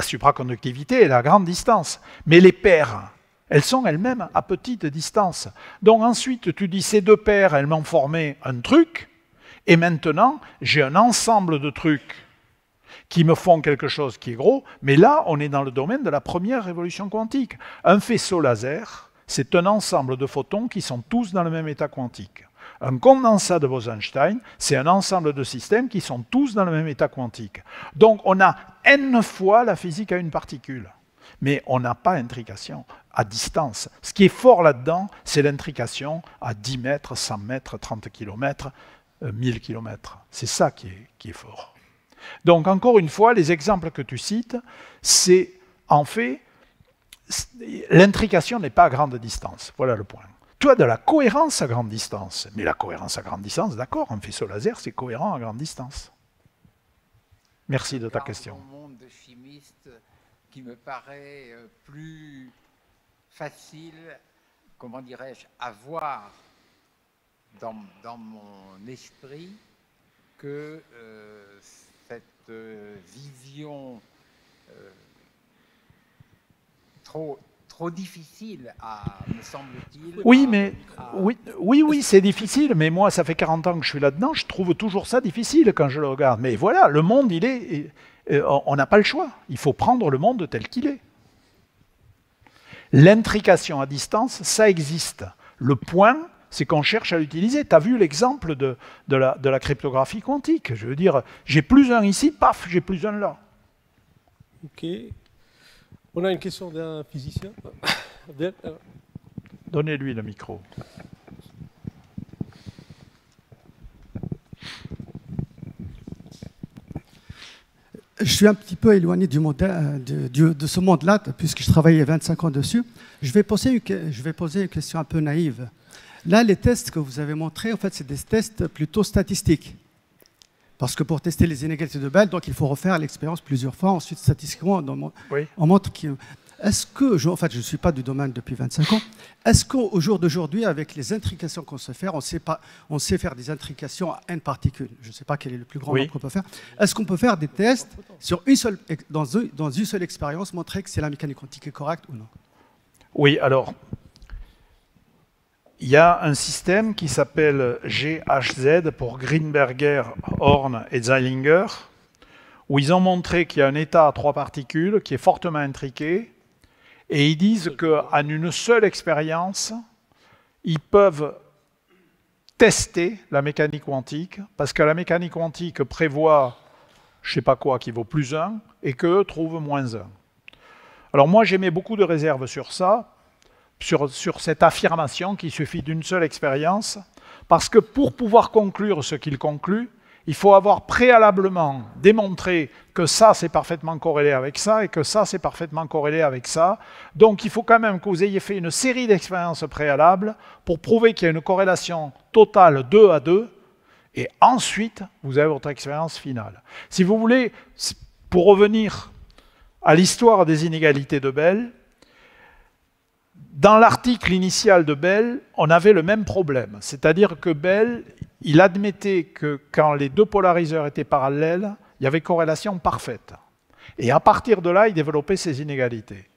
supraconductivité est la grande distance. Mais les paires, elles sont elles-mêmes à petite distance. Donc ensuite, tu dis ces deux paires, elles m'ont formé un truc. Et maintenant, j'ai un ensemble de trucs qui me font quelque chose qui est gros, mais là, on est dans le domaine de la première révolution quantique. Un faisceau laser, c'est un ensemble de photons qui sont tous dans le même état quantique. Un condensat de Bose-Einstein, c'est un ensemble de systèmes qui sont tous dans le même état quantique. Donc, on a n fois la physique à une particule. Mais on n'a pas intrication à distance. Ce qui est fort là-dedans, c'est l'intrication à 10 mètres, 100 mètres, 30 km, 1000 km. C'est ça qui est fort. Donc, encore une fois, les exemples que tu cites, c'est en fait, l'intrication n'est pas à grande distance. Voilà le point. Tu as de la cohérence à grande distance. Mais la cohérence à grande distance, d'accord, un faisceau laser, c'est cohérent à grande distance. Merci de ta question. Dans mon monde de chimiste qui me paraît plus facile, comment dirais-je, à voir dans mon esprit que cette vision trop difficile, me semble-t-il. Oui, mais oui, c'est difficile, mais moi, ça fait 40 ans que je suis là-dedans, je trouve toujours ça difficile quand je le regarde. Mais voilà, le monde, on n'a pas le choix. Il faut prendre le monde tel qu'il est. L'intrication à distance, ça existe. Le point, c'est qu'on cherche à l'utiliser. Tu as vu l'exemple de la cryptographie quantique. Je veux dire, j'ai plus un ici, paf, j'ai plus un là. Ok. On a une question d'un physicien. Donnez-lui le micro. Je suis un petit peu éloigné de ce monde-là, puisque je travaillais 25 ans dessus. Je vais poser une question un peu naïve. Là, les tests que vous avez montrés, en fait, c'est des tests plutôt statistiques. Parce que pour tester les inégalités de Bell, donc il faut refaire l'expérience plusieurs fois. Ensuite, statistiquement, on montre que... Est-ce que, en fait, je ne suis pas du domaine depuis 25 ans, est-ce qu'au jour d'aujourd'hui, avec les intrications qu'on sait faire, on sait faire des intrications à n particules? Je ne sais pas quel est le plus grand nombre qu'on peut faire. Est-ce qu'on peut faire des tests sur dans une seule expérience, montrer que c'est la mécanique quantique est correcte ou non? Oui, alors, il y a un système qui s'appelle GHZ pour Greenberger, Horn et Zeilinger, où ils ont montré qu'il y a un état à 3 particules qui est fortement intriqué, et ils disent qu'en une seule expérience, ils peuvent tester la mécanique quantique, parce que la mécanique quantique prévoit, je ne sais pas quoi, qui vaut plus 1, et qu'eux trouvent moins 1. Alors moi, j'émets beaucoup de réserves sur ça, sur cette affirmation qu'il suffit d'une seule expérience, parce que pour pouvoir conclure ce qu'il conclut, il faut avoir préalablement démontré que ça, c'est parfaitement corrélé avec ça, et que ça, c'est parfaitement corrélé avec ça. Donc, il faut quand même que vous ayez fait une série d'expériences préalables pour prouver qu'il y a une corrélation totale 2 à 2, et ensuite, vous avez votre expérience finale. Si vous voulez, pour revenir à l'histoire des inégalités de Bell, dans l'article initial de Bell, on avait le même problème. C'est-à-dire que Bell, il admettait que quand les deux polariseurs étaient parallèles, il y avait corrélation parfaite. Et à partir de là, il développait ces inégalités.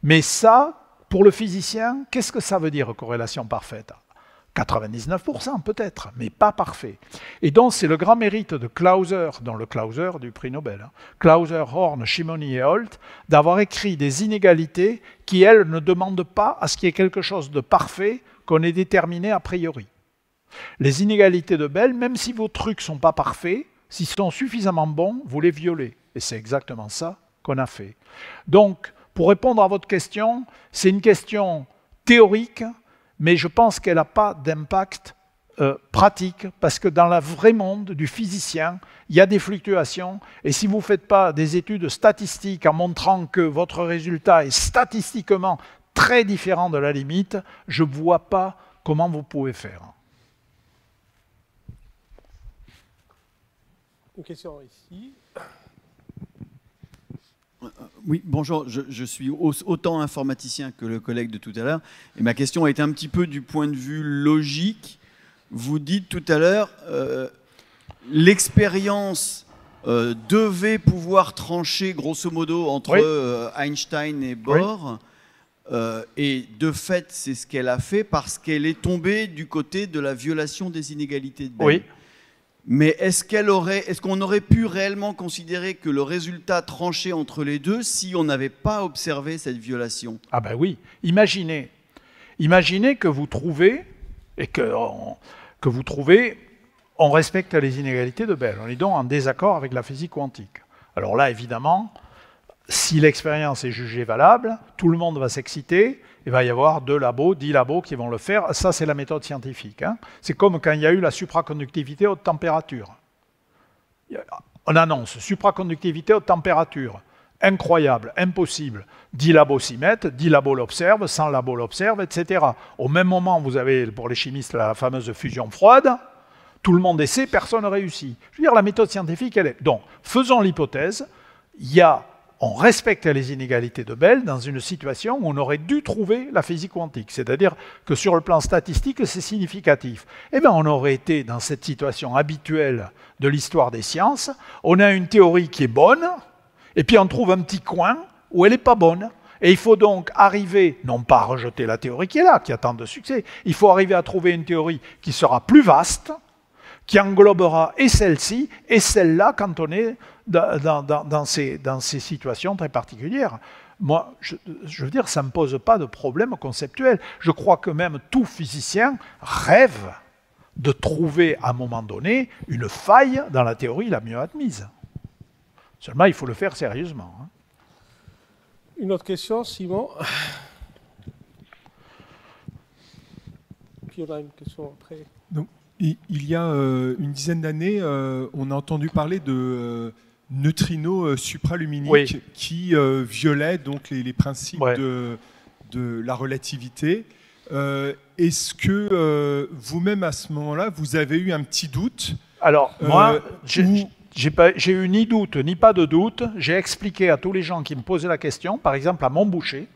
Mais ça, pour le physicien, qu'est-ce que ça veut dire, corrélation parfaite? 99% peut-être, mais pas parfait. Et donc, c'est le grand mérite de Clauser, dans le Clauser du prix Nobel, Clauser, Horn, Shimony et Holt, d'avoir écrit des inégalités qui, elles, ne demandent pas à ce qu'il y ait quelque chose de parfait qu'on ait déterminé a priori. Les inégalités de Bell, même si vos trucs ne sont pas parfaits, s'ils sont suffisamment bons, vous les violez. Et c'est exactement ça qu'on a fait. Donc, pour répondre à votre question, c'est une question théorique, mais je pense qu'elle n'a pas d'impact pratique, parce que dans le vrai monde du physicien, il y a des fluctuations, et si vous ne faites pas des études statistiques en montrant que votre résultat est statistiquement très différent de la limite, je ne vois pas comment vous pouvez faire. Une question ici. Oui, bonjour, je suis autant informaticien que le collègue de tout à l'heure, et ma question a été un petit peu du point de vue logique. Vous dites tout à l'heure, l'expérience devait pouvoir trancher grosso modo entre Einstein et Bohr, et de fait c'est ce qu'elle a fait parce qu'elle est tombée du côté de la violation des inégalités de Bell. Oui. Mais est-ce qu'on aurait pu réellement considérer que le résultat tranchait entre les deux si on n'avait pas observé cette violation? Ah ben oui. Imaginez que vous trouvez, et que vous trouvez, on respecte les inégalités de Bell. On est donc en désaccord avec la physique quantique. Alors là, évidemment, si l'expérience est jugée valable, tout le monde va s'exciter. Il va y avoir 2 labos, 10 labos qui vont le faire. Ça, c'est la méthode scientifique. Hein. C'est comme quand il y a eu la supraconductivité haute température. On annonce supraconductivité haute température. Incroyable, impossible. 10 labos s'y mettent, 10 labos l'observent, 100 labos l'observent, etc. Au même moment, vous avez, pour les chimistes, la fameuse fusion froide. Tout le monde essaie, personne ne réussit. Je veux dire, la méthode scientifique, elle est... Donc, faisons l'hypothèse, on respecte les inégalités de Bell dans une situation où on aurait dû trouver la physique quantique. C'est-à-dire que sur le plan statistique, c'est significatif. Eh bien, on aurait été dans cette situation habituelle de l'histoire des sciences. On a une théorie qui est bonne, et puis on trouve un petit coin où elle n'est pas bonne. Et il faut donc arriver, non pas à rejeter la théorie qui est là, qui a tant de succès, il faut arriver à trouver une théorie qui sera plus vaste, qui englobera et celle-ci et celle-là quand on est dans ces situations très particulières. Moi, je veux dire, ça ne me pose pas de problème conceptuel. Je crois que même tout physicien rêve de trouver à un moment donné une faille dans la théorie la mieux admise. Seulement, il faut le faire sérieusement. Hein. Une autre question, Simon. Puis on a une question après. Donc, il y a une dizaine d'années, on a entendu parler de neutrinos supraluminiques qui violaient donc les principes de la relativité. Est-ce que vous-même, à ce moment-là, vous avez eu un petit doute? Alors, moi, j'ai eu ni doute, ni pas de doute. J'ai expliqué à tous les gens qui me posaient la question, par exemple à Montboucher.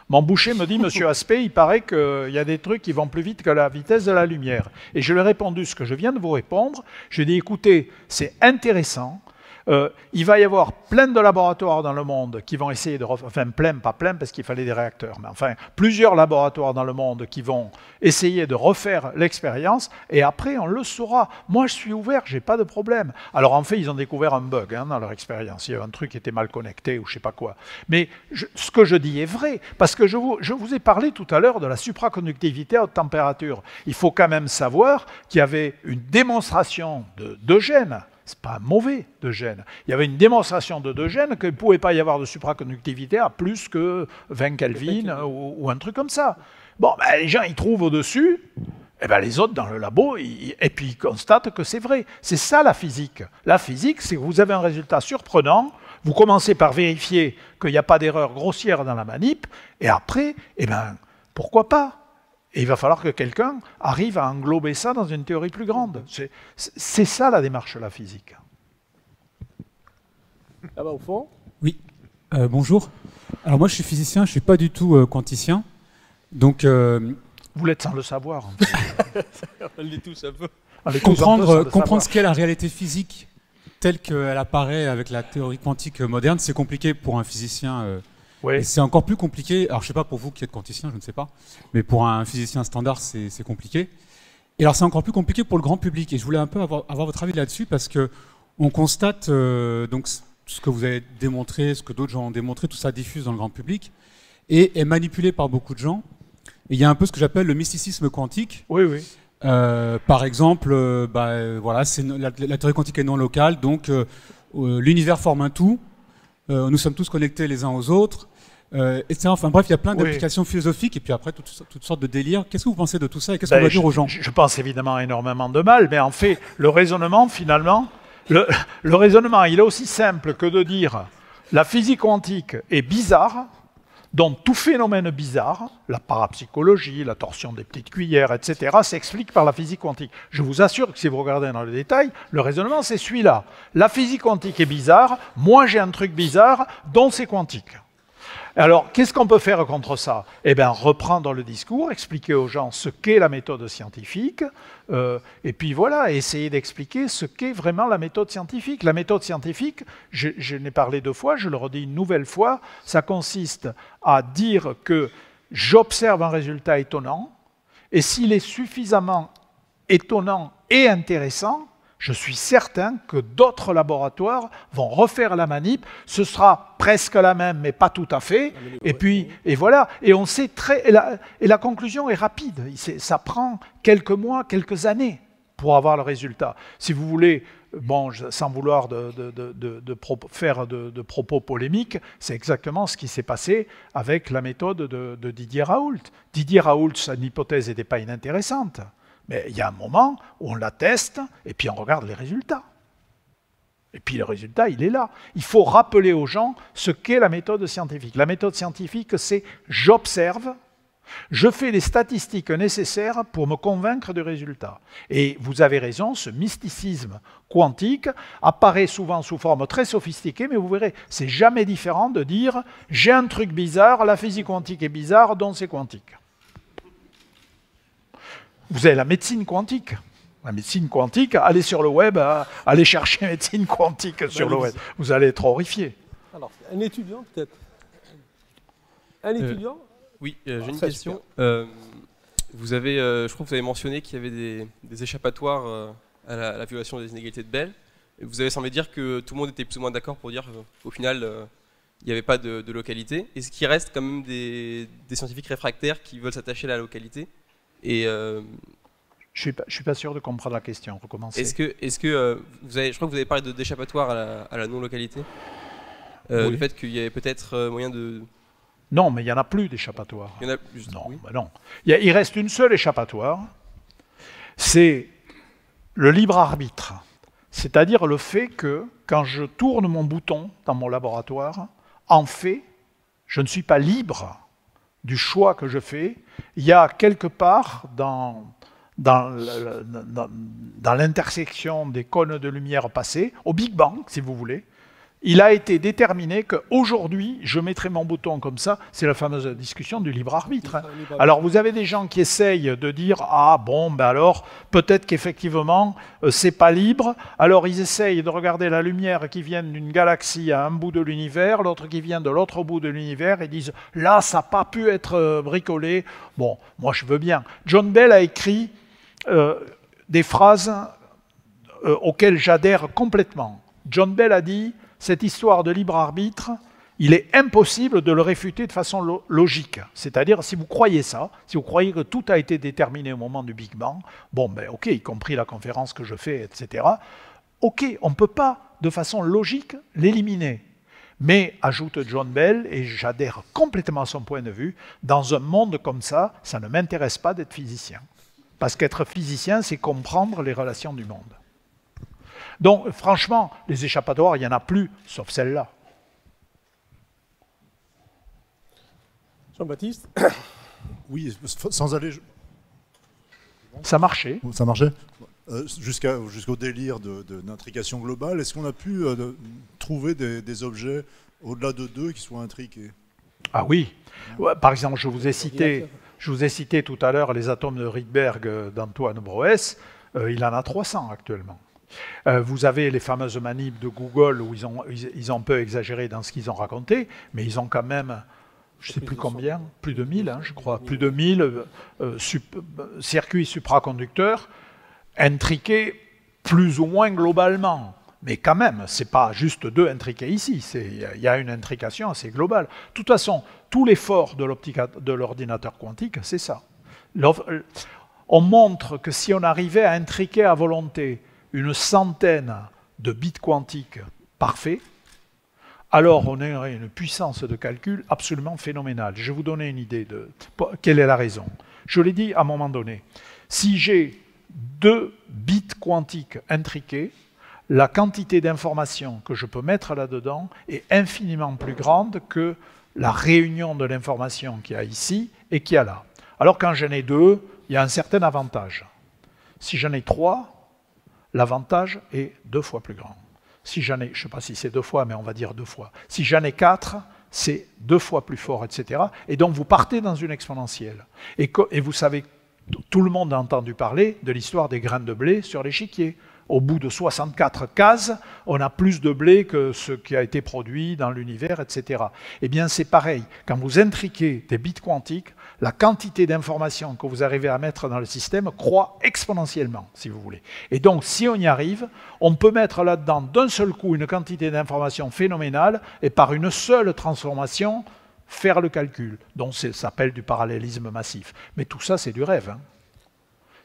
Montboucher me dit, Monsieur Aspect, il paraît qu'il y a des trucs qui vont plus vite que la vitesse de la lumière. Et je lui ai répondu ce que je viens de vous répondre. Je lui ai dit, écoutez, c'est intéressant. il va y avoir plein de laboratoires dans le monde qui vont essayer de refaire, enfin plein, pas plein parce qu'il fallait des réacteurs, mais enfin plusieurs laboratoires dans le monde qui vont essayer de refaire l'expérience et après on le saura. Moi je suis ouvert, j'ai pas de problème. Alors en fait ils ont découvert un bug dans leur expérience, il y avait un truc qui était mal connecté ou je sais pas quoi. Mais ce que je dis est vrai, parce que je vous ai parlé tout à l'heure de la supraconductivité à haute température. Il faut quand même savoir qu'il y avait une démonstration d'Eugène. C'est pas mauvais d'Eugène. Il y avait une démonstration d'Eugène qu'il ne pouvait pas y avoir de supraconductivité à plus que 20 Kelvin ou un truc comme ça. Bon, ben, les gens, ils trouvent au-dessus, et ben, les autres dans le labo, et puis ils constatent que c'est vrai. C'est ça la physique. La physique, c'est que vous avez un résultat surprenant, vous commencez par vérifier qu'il n'y a pas d'erreur grossière dans la manip, et après, eh ben, pourquoi pas ? Et il va falloir que quelqu'un arrive à englober ça dans une théorie plus grande. C'est ça la démarche de la physique. Là-bas au fond. Oui, bonjour. Alors moi je suis physicien, je ne suis pas du tout quanticien. Donc, vous l'êtes sans le savoir. On l'est tous un peu. Comprendre ce qu'est la réalité physique telle qu'elle apparaît avec la théorie quantique moderne, c'est compliqué pour un physicien. Oui. C'est encore plus compliqué, alors je ne sais pas pour vous qui êtes quanticien, je ne sais pas, mais pour un physicien standard, c'est compliqué. Et alors c'est encore plus compliqué pour le grand public, et je voulais un peu avoir votre avis là-dessus, parce qu'on constate donc, ce que vous avez démontré, ce que d'autres gens ont démontré, tout ça diffuse dans le grand public, et est manipulé par beaucoup de gens. Et il y a un peu ce que j'appelle le mysticisme quantique. Oui, oui. Par exemple, voilà, la théorie quantique est non locale, donc l'univers forme un tout, nous sommes tous connectés les uns aux autres, etc. Enfin bref, il y a plein d'applications philosophiques et puis après toutes sortes de délires. Qu'est-ce que vous pensez de tout ça et qu'est-ce qu'on va dire aux gens? Je pense évidemment énormément de mal, mais en fait, le raisonnement finalement, le raisonnement il est aussi simple que de dire la physique quantique est bizarre, donc tout phénomène bizarre, la parapsychologie, la torsion des petites cuillères, etc., s'explique par la physique quantique. Je vous assure que si vous regardez dans le détail, le raisonnement c'est celui-là. La physique quantique est bizarre, moi j'ai un truc bizarre, donc c'est quantique. Alors, qu'est-ce qu'on peut faire contre ça? Eh bien, reprendre le discours, expliquer aux gens ce qu'est la méthode scientifique, et puis voilà, essayer d'expliquer ce qu'est vraiment la méthode scientifique. La méthode scientifique, je n'ai parlé 2 fois, je le redis une nouvelle fois, ça consiste à dire que j'observe un résultat étonnant, et s'il est suffisamment étonnant et intéressant, je suis certain que d'autres laboratoires vont refaire la manip, ce sera presque la même, mais pas tout à fait, et puis, et voilà, et on sait et la conclusion est rapide, ça prend quelques mois, quelques années pour avoir le résultat. Si vous voulez, bon, sans vouloir faire de propos polémiques, c'est exactement ce qui s'est passé avec la méthode de Didier Raoult. Didier Raoult, sa hypothèse n'était pas inintéressante. Mais il y a un moment où on la teste et puis on regarde les résultats. Et puis le résultat, il est là. Il faut rappeler aux gens ce qu'est la méthode scientifique. La méthode scientifique, c'est j'observe, je fais les statistiques nécessaires pour me convaincre du résultat. Et vous avez raison, ce mysticisme quantique apparaît souvent sous forme très sophistiquée, mais vous verrez, c'est jamais différent de dire j'ai un truc bizarre, la physique quantique est bizarre, donc c'est quantique. Vous avez la médecine quantique. La médecine quantique, allez sur le web, allez chercher médecine quantique sur le web. Vous allez être horrifié. Alors, un étudiant peut-être. Un étudiant. Oui, j'ai une question. Vous avez, je crois que vous avez mentionné qu'il y avait des échappatoires à la violation des inégalités de Bell. Et vous avez semblé dire que tout le monde était plus ou moins d'accord pour dire qu'au final, il n'y avait pas de localité. Est-ce qu'il reste quand même des scientifiques réfractaires qui veulent s'attacher à la localité? Et je suis pas sûr de comprendre la question. Recommencez. Est-ce que vous avez, je crois que vous avez parlé d'échappatoire à la non-localité. Oui. Le fait qu'il y avait peut-être moyen de... Non, mais il n'y en a plus d'échappatoire. Il y en a plus. Non, oui. Ben non. Il reste une seule échappatoire. C'est le libre arbitre. C'est-à-dire le fait que quand je tourne mon bouton dans mon laboratoire, en fait, je ne suis pas libre du choix que je fais. Il y a quelque part dans l'intersection des cônes de lumière passés, au Big Bang, si vous voulez, il a été déterminé qu'aujourd'hui, je mettrai mon bouton comme ça, c'est la fameuse discussion du libre arbitre. Hein. Alors vous avez des gens qui essayent de dire « Ah bon, ben alors, peut-être qu'effectivement, c'est pas libre ». Alors ils essayent de regarder la lumière qui vient d'une galaxie à un bout de l'univers, l'autre qui vient de l'autre bout de l'univers, et disent « Là, ça n'a pas pu être bricolé ». Bon, moi je veux bien. John Bell a écrit des phrases auxquelles j'adhère complètement. John Bell a dit « Cette histoire de libre arbitre, il est impossible de le réfuter de façon logique. C'est-à-dire, si vous croyez ça, si vous croyez que tout a été déterminé au moment du Big Bang, bon, ben ok, y compris la conférence que je fais, etc., ok, on ne peut pas, de façon logique, l'éliminer. Mais, ajoute John Bell, et j'adhère complètement à son point de vue, dans un monde comme ça ne m'intéresse pas d'être physicien. Parce qu'être physicien, c'est comprendre les relations du monde. Donc, franchement, les échappatoires, il n'y en a plus, sauf celle-là. Jean-Baptiste? Oui, sans aller... Ça marchait. Ça marchait. Jusqu'au délire d'intrication globale, est-ce qu'on a pu trouver des objets au-delà de 2 qui soient intriqués? Ah oui. Ouais, par exemple, je vous ai cité tout à l'heure les atomes de Rydberg d'Antoine Broès. Il en a 300 actuellement. Vous avez les fameuses manips de Google où ils ont un peu exagéré dans ce qu'ils ont raconté, mais ils ont quand même, je ne sais plus combien, plus de 1000, hein, je crois, plus de 1000 circuits supraconducteurs intriqués plus ou moins globalement. Mais quand même, ce n'est pas juste 2 intriqués ici, il y a une intrication assez globale. De toute façon, tout l'effort de l'ordinateur quantique, c'est ça. On montre que si on arrivait à intriquer à volonté une centaine de bits quantiques parfaits, alors on aurait une puissance de calcul absolument phénoménale. Je vais vous donner une idée de quelle est la raison. Je l'ai dit à un moment donné, si j'ai 2 bits quantiques intriqués, la quantité d'informations que je peux mettre là-dedans est infiniment plus grande que la réunion de l'information qu'il y a ici et qu'il y a là. Alors quand j'en ai 2, il y a un certain avantage. Si j'en ai 3, l'avantage est 2 fois plus grand. Si j'en ai, je ne sais pas si c'est 2 fois, mais on va dire 2 fois. Si j'en ai 4, c'est 2 fois plus fort, etc. Et donc vous partez dans une exponentielle. Et vous savez, tout le monde a entendu parler de l'histoire des grains de blé sur l'échiquier. Au bout de 64 cases, on a plus de blé que ce qui a été produit dans l'univers, etc. Eh bien, c'est pareil. Quand vous intriquez des bits quantiques, la quantité d'informations que vous arrivez à mettre dans le système croît exponentiellement, si vous voulez. Et donc, si on y arrive, on peut mettre là-dedans d'un seul coup une quantité d'informations phénoménale et par une seule transformation, faire le calcul. Donc, ça s'appelle du parallélisme massif. Mais tout ça, c'est du rêve, hein.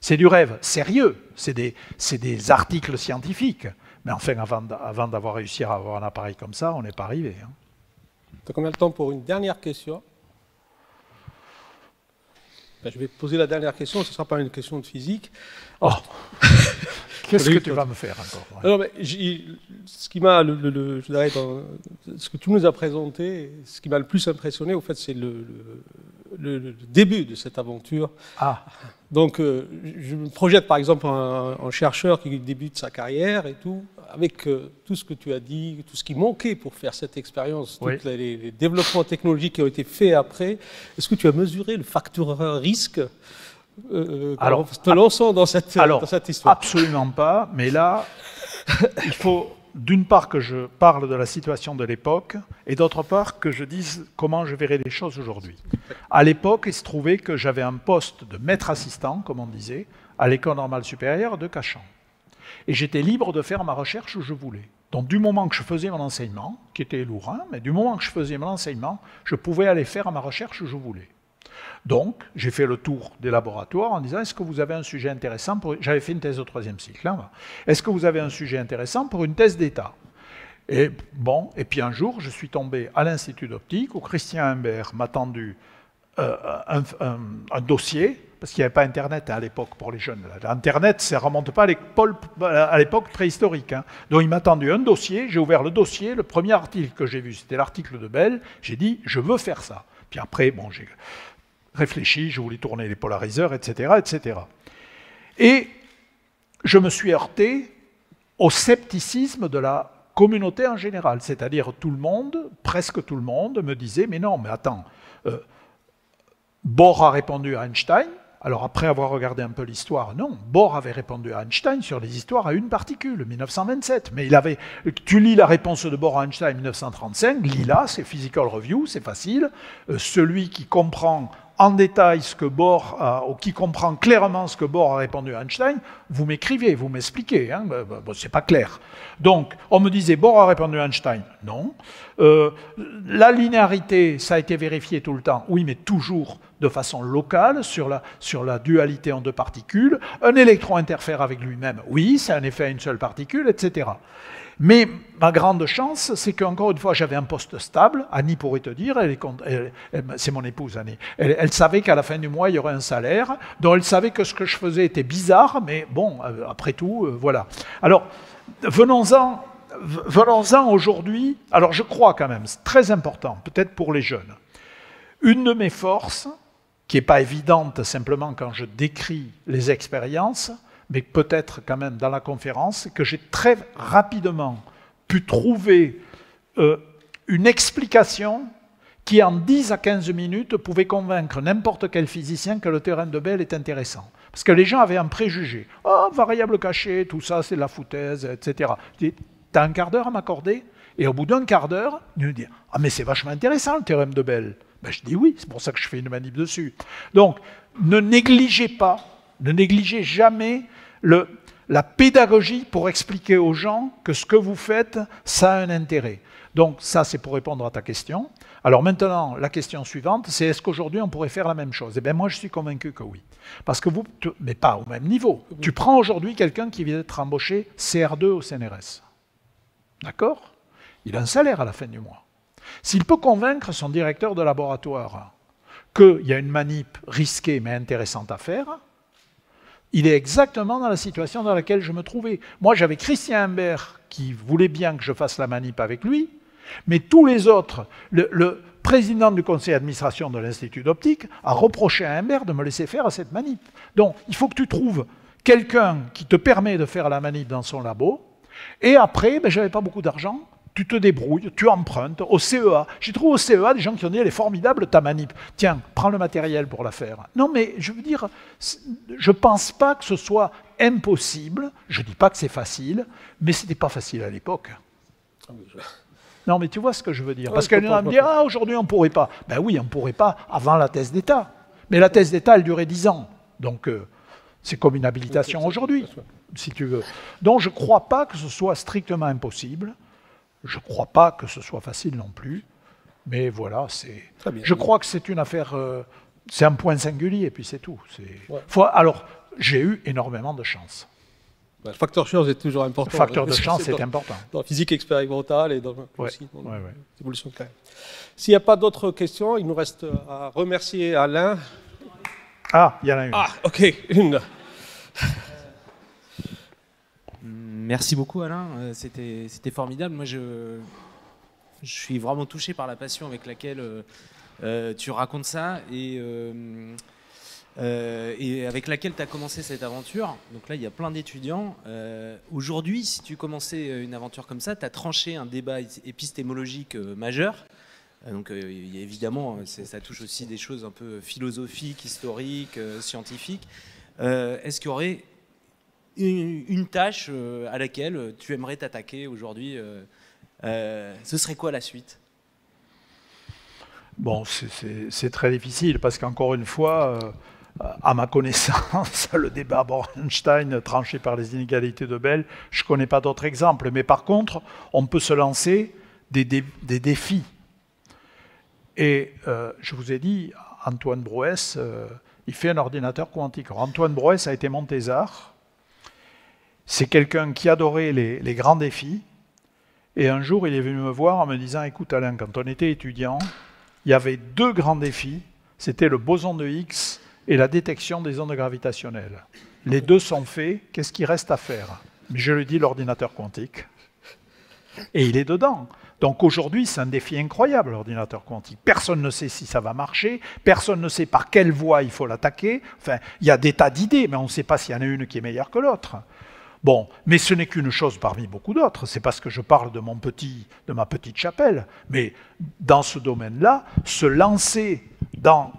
C'est du rêve sérieux, c'est des articles scientifiques. Mais enfin, avant d'avoir réussi à avoir un appareil comme ça, on n'est pas arrivé. Hein. Donc on a le temps pour une dernière question. Ben, je vais poser la dernière question, ce ne sera pas une question de physique. Oh. Qu'est-ce que tu vas me faire encore? Alors, mais, ce qui m'a, je dirais, dans ce que tu nous as présenté, ce qui m'a le plus impressionné, au fait, c'est le début de cette aventure. Ah. Donc, je me projette par exemple un chercheur qui débute sa carrière et tout, avec tout ce que tu as dit, tout ce qui manquait pour faire cette expérience, oui. Tous les développements technologiques qui ont été faits après. Est-ce que tu as mesuré le facteur risque en te lançant dans cette histoire? Absolument pas, mais là, il faut d'une part que je parle de la situation de l'époque, et d'autre part que je dise comment je verrai les choses aujourd'hui. À l'époque, il se trouvait que j'avais un poste de maître assistant, comme on disait, à l'École normale supérieure de Cachan. Et j'étais libre de faire ma recherche où je voulais. Donc du moment que je faisais mon enseignement, qui était lourd, hein, mais du moment que je faisais mon enseignement, je pouvais aller faire ma recherche où je voulais. Donc, j'ai fait le tour des laboratoires en disant, est-ce que vous avez un sujet intéressant pour... J'avais fait une thèse au 3e cycle. Hein. Est-ce que vous avez un sujet intéressant pour une thèse d'État? Et bon, et puis un jour, je suis tombé à l'Institut d'optique où Christian Imbert m'a tendu un dossier, parce qu'il n'y avait pas Internet à l'époque pour les jeunes. Internet, ça ne remonte pas à l'époque préhistorique. Hein. Donc il m'a tendu un dossier, j'ai ouvert le dossier, le premier article que j'ai vu, c'était l'article de Bell, j'ai dit, je veux faire ça. Puis après, bon, j'ai réfléchi, je voulais tourner les polariseurs, etc., etc. Et je me suis heurté au scepticisme de la communauté en général, c'est-à-dire tout le monde, presque tout le monde, me disait « mais non, mais attends, Bohr a répondu à Einstein ». Alors après avoir regardé un peu l'histoire, non, Bohr avait répondu à Einstein sur les histoires à une particule, 1927. Mais tu lis la réponse de Bohr à Einstein 1935, lis-la, c'est Physical Review, c'est facile. Celui qui comprend en détail ce que Bohr a, ou qui comprend clairement ce que Bohr a répondu à Einstein, vous m'écrivez, vous m'expliquez, hein, bon, c'est pas clair. Donc, on me disait, Bohr a répondu à Einstein, non. La linéarité, ça a été vérifié tout le temps, oui, mais toujours de façon locale, sur la dualité en deux particules. Un électron interfère avec lui-même, oui, c'est un effet à une seule particule, etc. Mais ma grande chance, c'est qu'encore une fois, j'avais un poste stable. Annie pourrait te dire, c'est mon épouse Annie, elle savait qu'à la fin du mois, il y aurait un salaire, donc elle savait que ce que je faisais était bizarre, mais bon, après tout, voilà. Alors, venons-en aujourd'hui. Alors, je crois quand même, c'est très important, peut-être pour les jeunes. Une de mes forces, qui n'est pas évidente simplement quand je décris les expériences, mais peut-être quand même dans la conférence, c'est que j'ai très rapidement pu trouver une explication qui, en 10 à 15 minutes, pouvait convaincre n'importe quel physicien que le théorème de Bell est intéressant. Parce que les gens avaient un préjugé. « Oh, variable cachée, tout ça, c'est de la foutaise, etc. » Je dis, « T'as un quart d'heure à m'accorder ?» Et au bout d'un quart d'heure, il me dit « Ah, mais c'est vachement intéressant, le théorème de Bell. » Ben, je dis oui, c'est pour ça que je fais une manip dessus. Donc, ne négligez jamais la pédagogie pour expliquer aux gens que ce que vous faites, ça a un intérêt. Donc ça, c'est pour répondre à ta question. Alors maintenant, la question suivante, c'est est-ce qu'aujourd'hui on pourrait faire la même chose? Eh bien moi, je suis convaincu que oui. Parce que mais pas au même niveau. Tu prends aujourd'hui quelqu'un qui vient d'être embauché CR2 au CNRS. D'accord? Il a un salaire à la fin du mois. S'il peut convaincre son directeur de laboratoire qu'il y a une manip risquée mais intéressante à faire, il est exactement dans la situation dans laquelle je me trouvais. Moi, j'avais Christian Humbert qui voulait bien que je fasse la manip avec lui, mais tous les autres, le président du conseil d'administration de l'Institut d'optique a reproché à Humbert de me laisser faire cette manip. Donc, il faut que tu trouves quelqu'un qui te permet de faire la manip dans son labo, et après, ben, j'avais pas beaucoup d'argent, tu te débrouilles, tu empruntes au CEA. J'ai trouvé au CEA des gens qui ont dit « Elle est formidable ta manip. Tiens, prends le matériel pour la faire. » Non, mais je veux dire, je ne pense pas que ce soit impossible. Je ne dis pas que c'est facile, mais ce n'était pas facile à l'époque. Non, mais tu vois ce que je veux dire. Parce qu'elle va me dire « Ah, aujourd'hui, on ne pourrait pas. » Ben oui, on ne pourrait pas avant la thèse d'État. Mais la thèse d'État, elle durait 10 ans. Donc, c'est comme une habilitation aujourd'hui, si tu veux. Donc, je ne crois pas que ce soit strictement impossible. Je ne crois pas que ce soit facile non plus, mais voilà, je crois que c'est une affaire, c'est un point singulier, et puis c'est tout. Alors, j'ai eu énormément de chance. Le facteur chance est toujours important. Le facteur de chance est important. Dans la physique expérimentale et dans l'évolution de carrière. S'il n'y a pas d'autres questions, il nous reste à remercier Alain. Ah, il y en a une. Ah, ok, une. Merci beaucoup Alain, c'était formidable. Moi je suis vraiment touché par la passion avec laquelle tu racontes ça et avec laquelle tu as commencé cette aventure. Donc là il y a plein d'étudiants. Aujourd'hui, si tu commençais une aventure comme ça, tu as tranché un débat épistémologique majeur. Donc évidemment ça touche aussi des choses un peu philosophiques, historiques, scientifiques. Est-ce qu'il y aurait une tâche à laquelle tu aimerais t'attaquer aujourd'hui, ce serait quoi la suite? Bon, c'est très difficile parce qu'encore une fois, à ma connaissance, le débat Bohr-Einstein tranché par les inégalités de Bell, je ne connais pas d'autres exemples. Mais par contre, on peut se lancer des défis. Et je vous ai dit, Antoine Brouès, il fait un ordinateur quantique. Alors, Antoine Brouès a été Montésar. C'est quelqu'un qui adorait les grands défis. Et un jour, il est venu me voir en me disant « Écoute Alain, quand on était étudiant, il y avait 2 grands défis. C'était le boson de Higgs et la détection des ondes gravitationnelles. Les 2 sont faits, qu'est-ce qu'il reste à faire ?» Mais je lui dis l'ordinateur quantique. Et il est dedans. Donc aujourd'hui, c'est un défi incroyable, l'ordinateur quantique. Personne ne sait si ça va marcher, personne ne sait par quelle voie il faut l'attaquer. Enfin, il y a des tas d'idées, mais on ne sait pas s'il y en a une qui est meilleure que l'autre. Bon, mais ce n'est qu'une chose parmi beaucoup d'autres. C'est parce que je parle de ma petite chapelle. Mais dans ce domaine-là, se lancer dans,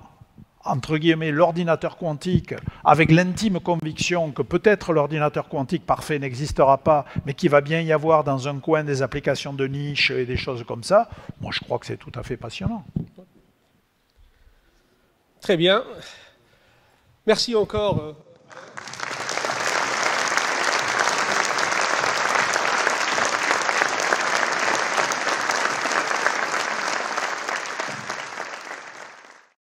entre guillemets, l'ordinateur quantique, avec l'intime conviction que peut-être l'ordinateur quantique parfait n'existera pas, mais qu'il va bien y avoir dans un coin des applications de niche et des choses comme ça, moi je crois que c'est tout à fait passionnant. Très bien. Merci encore.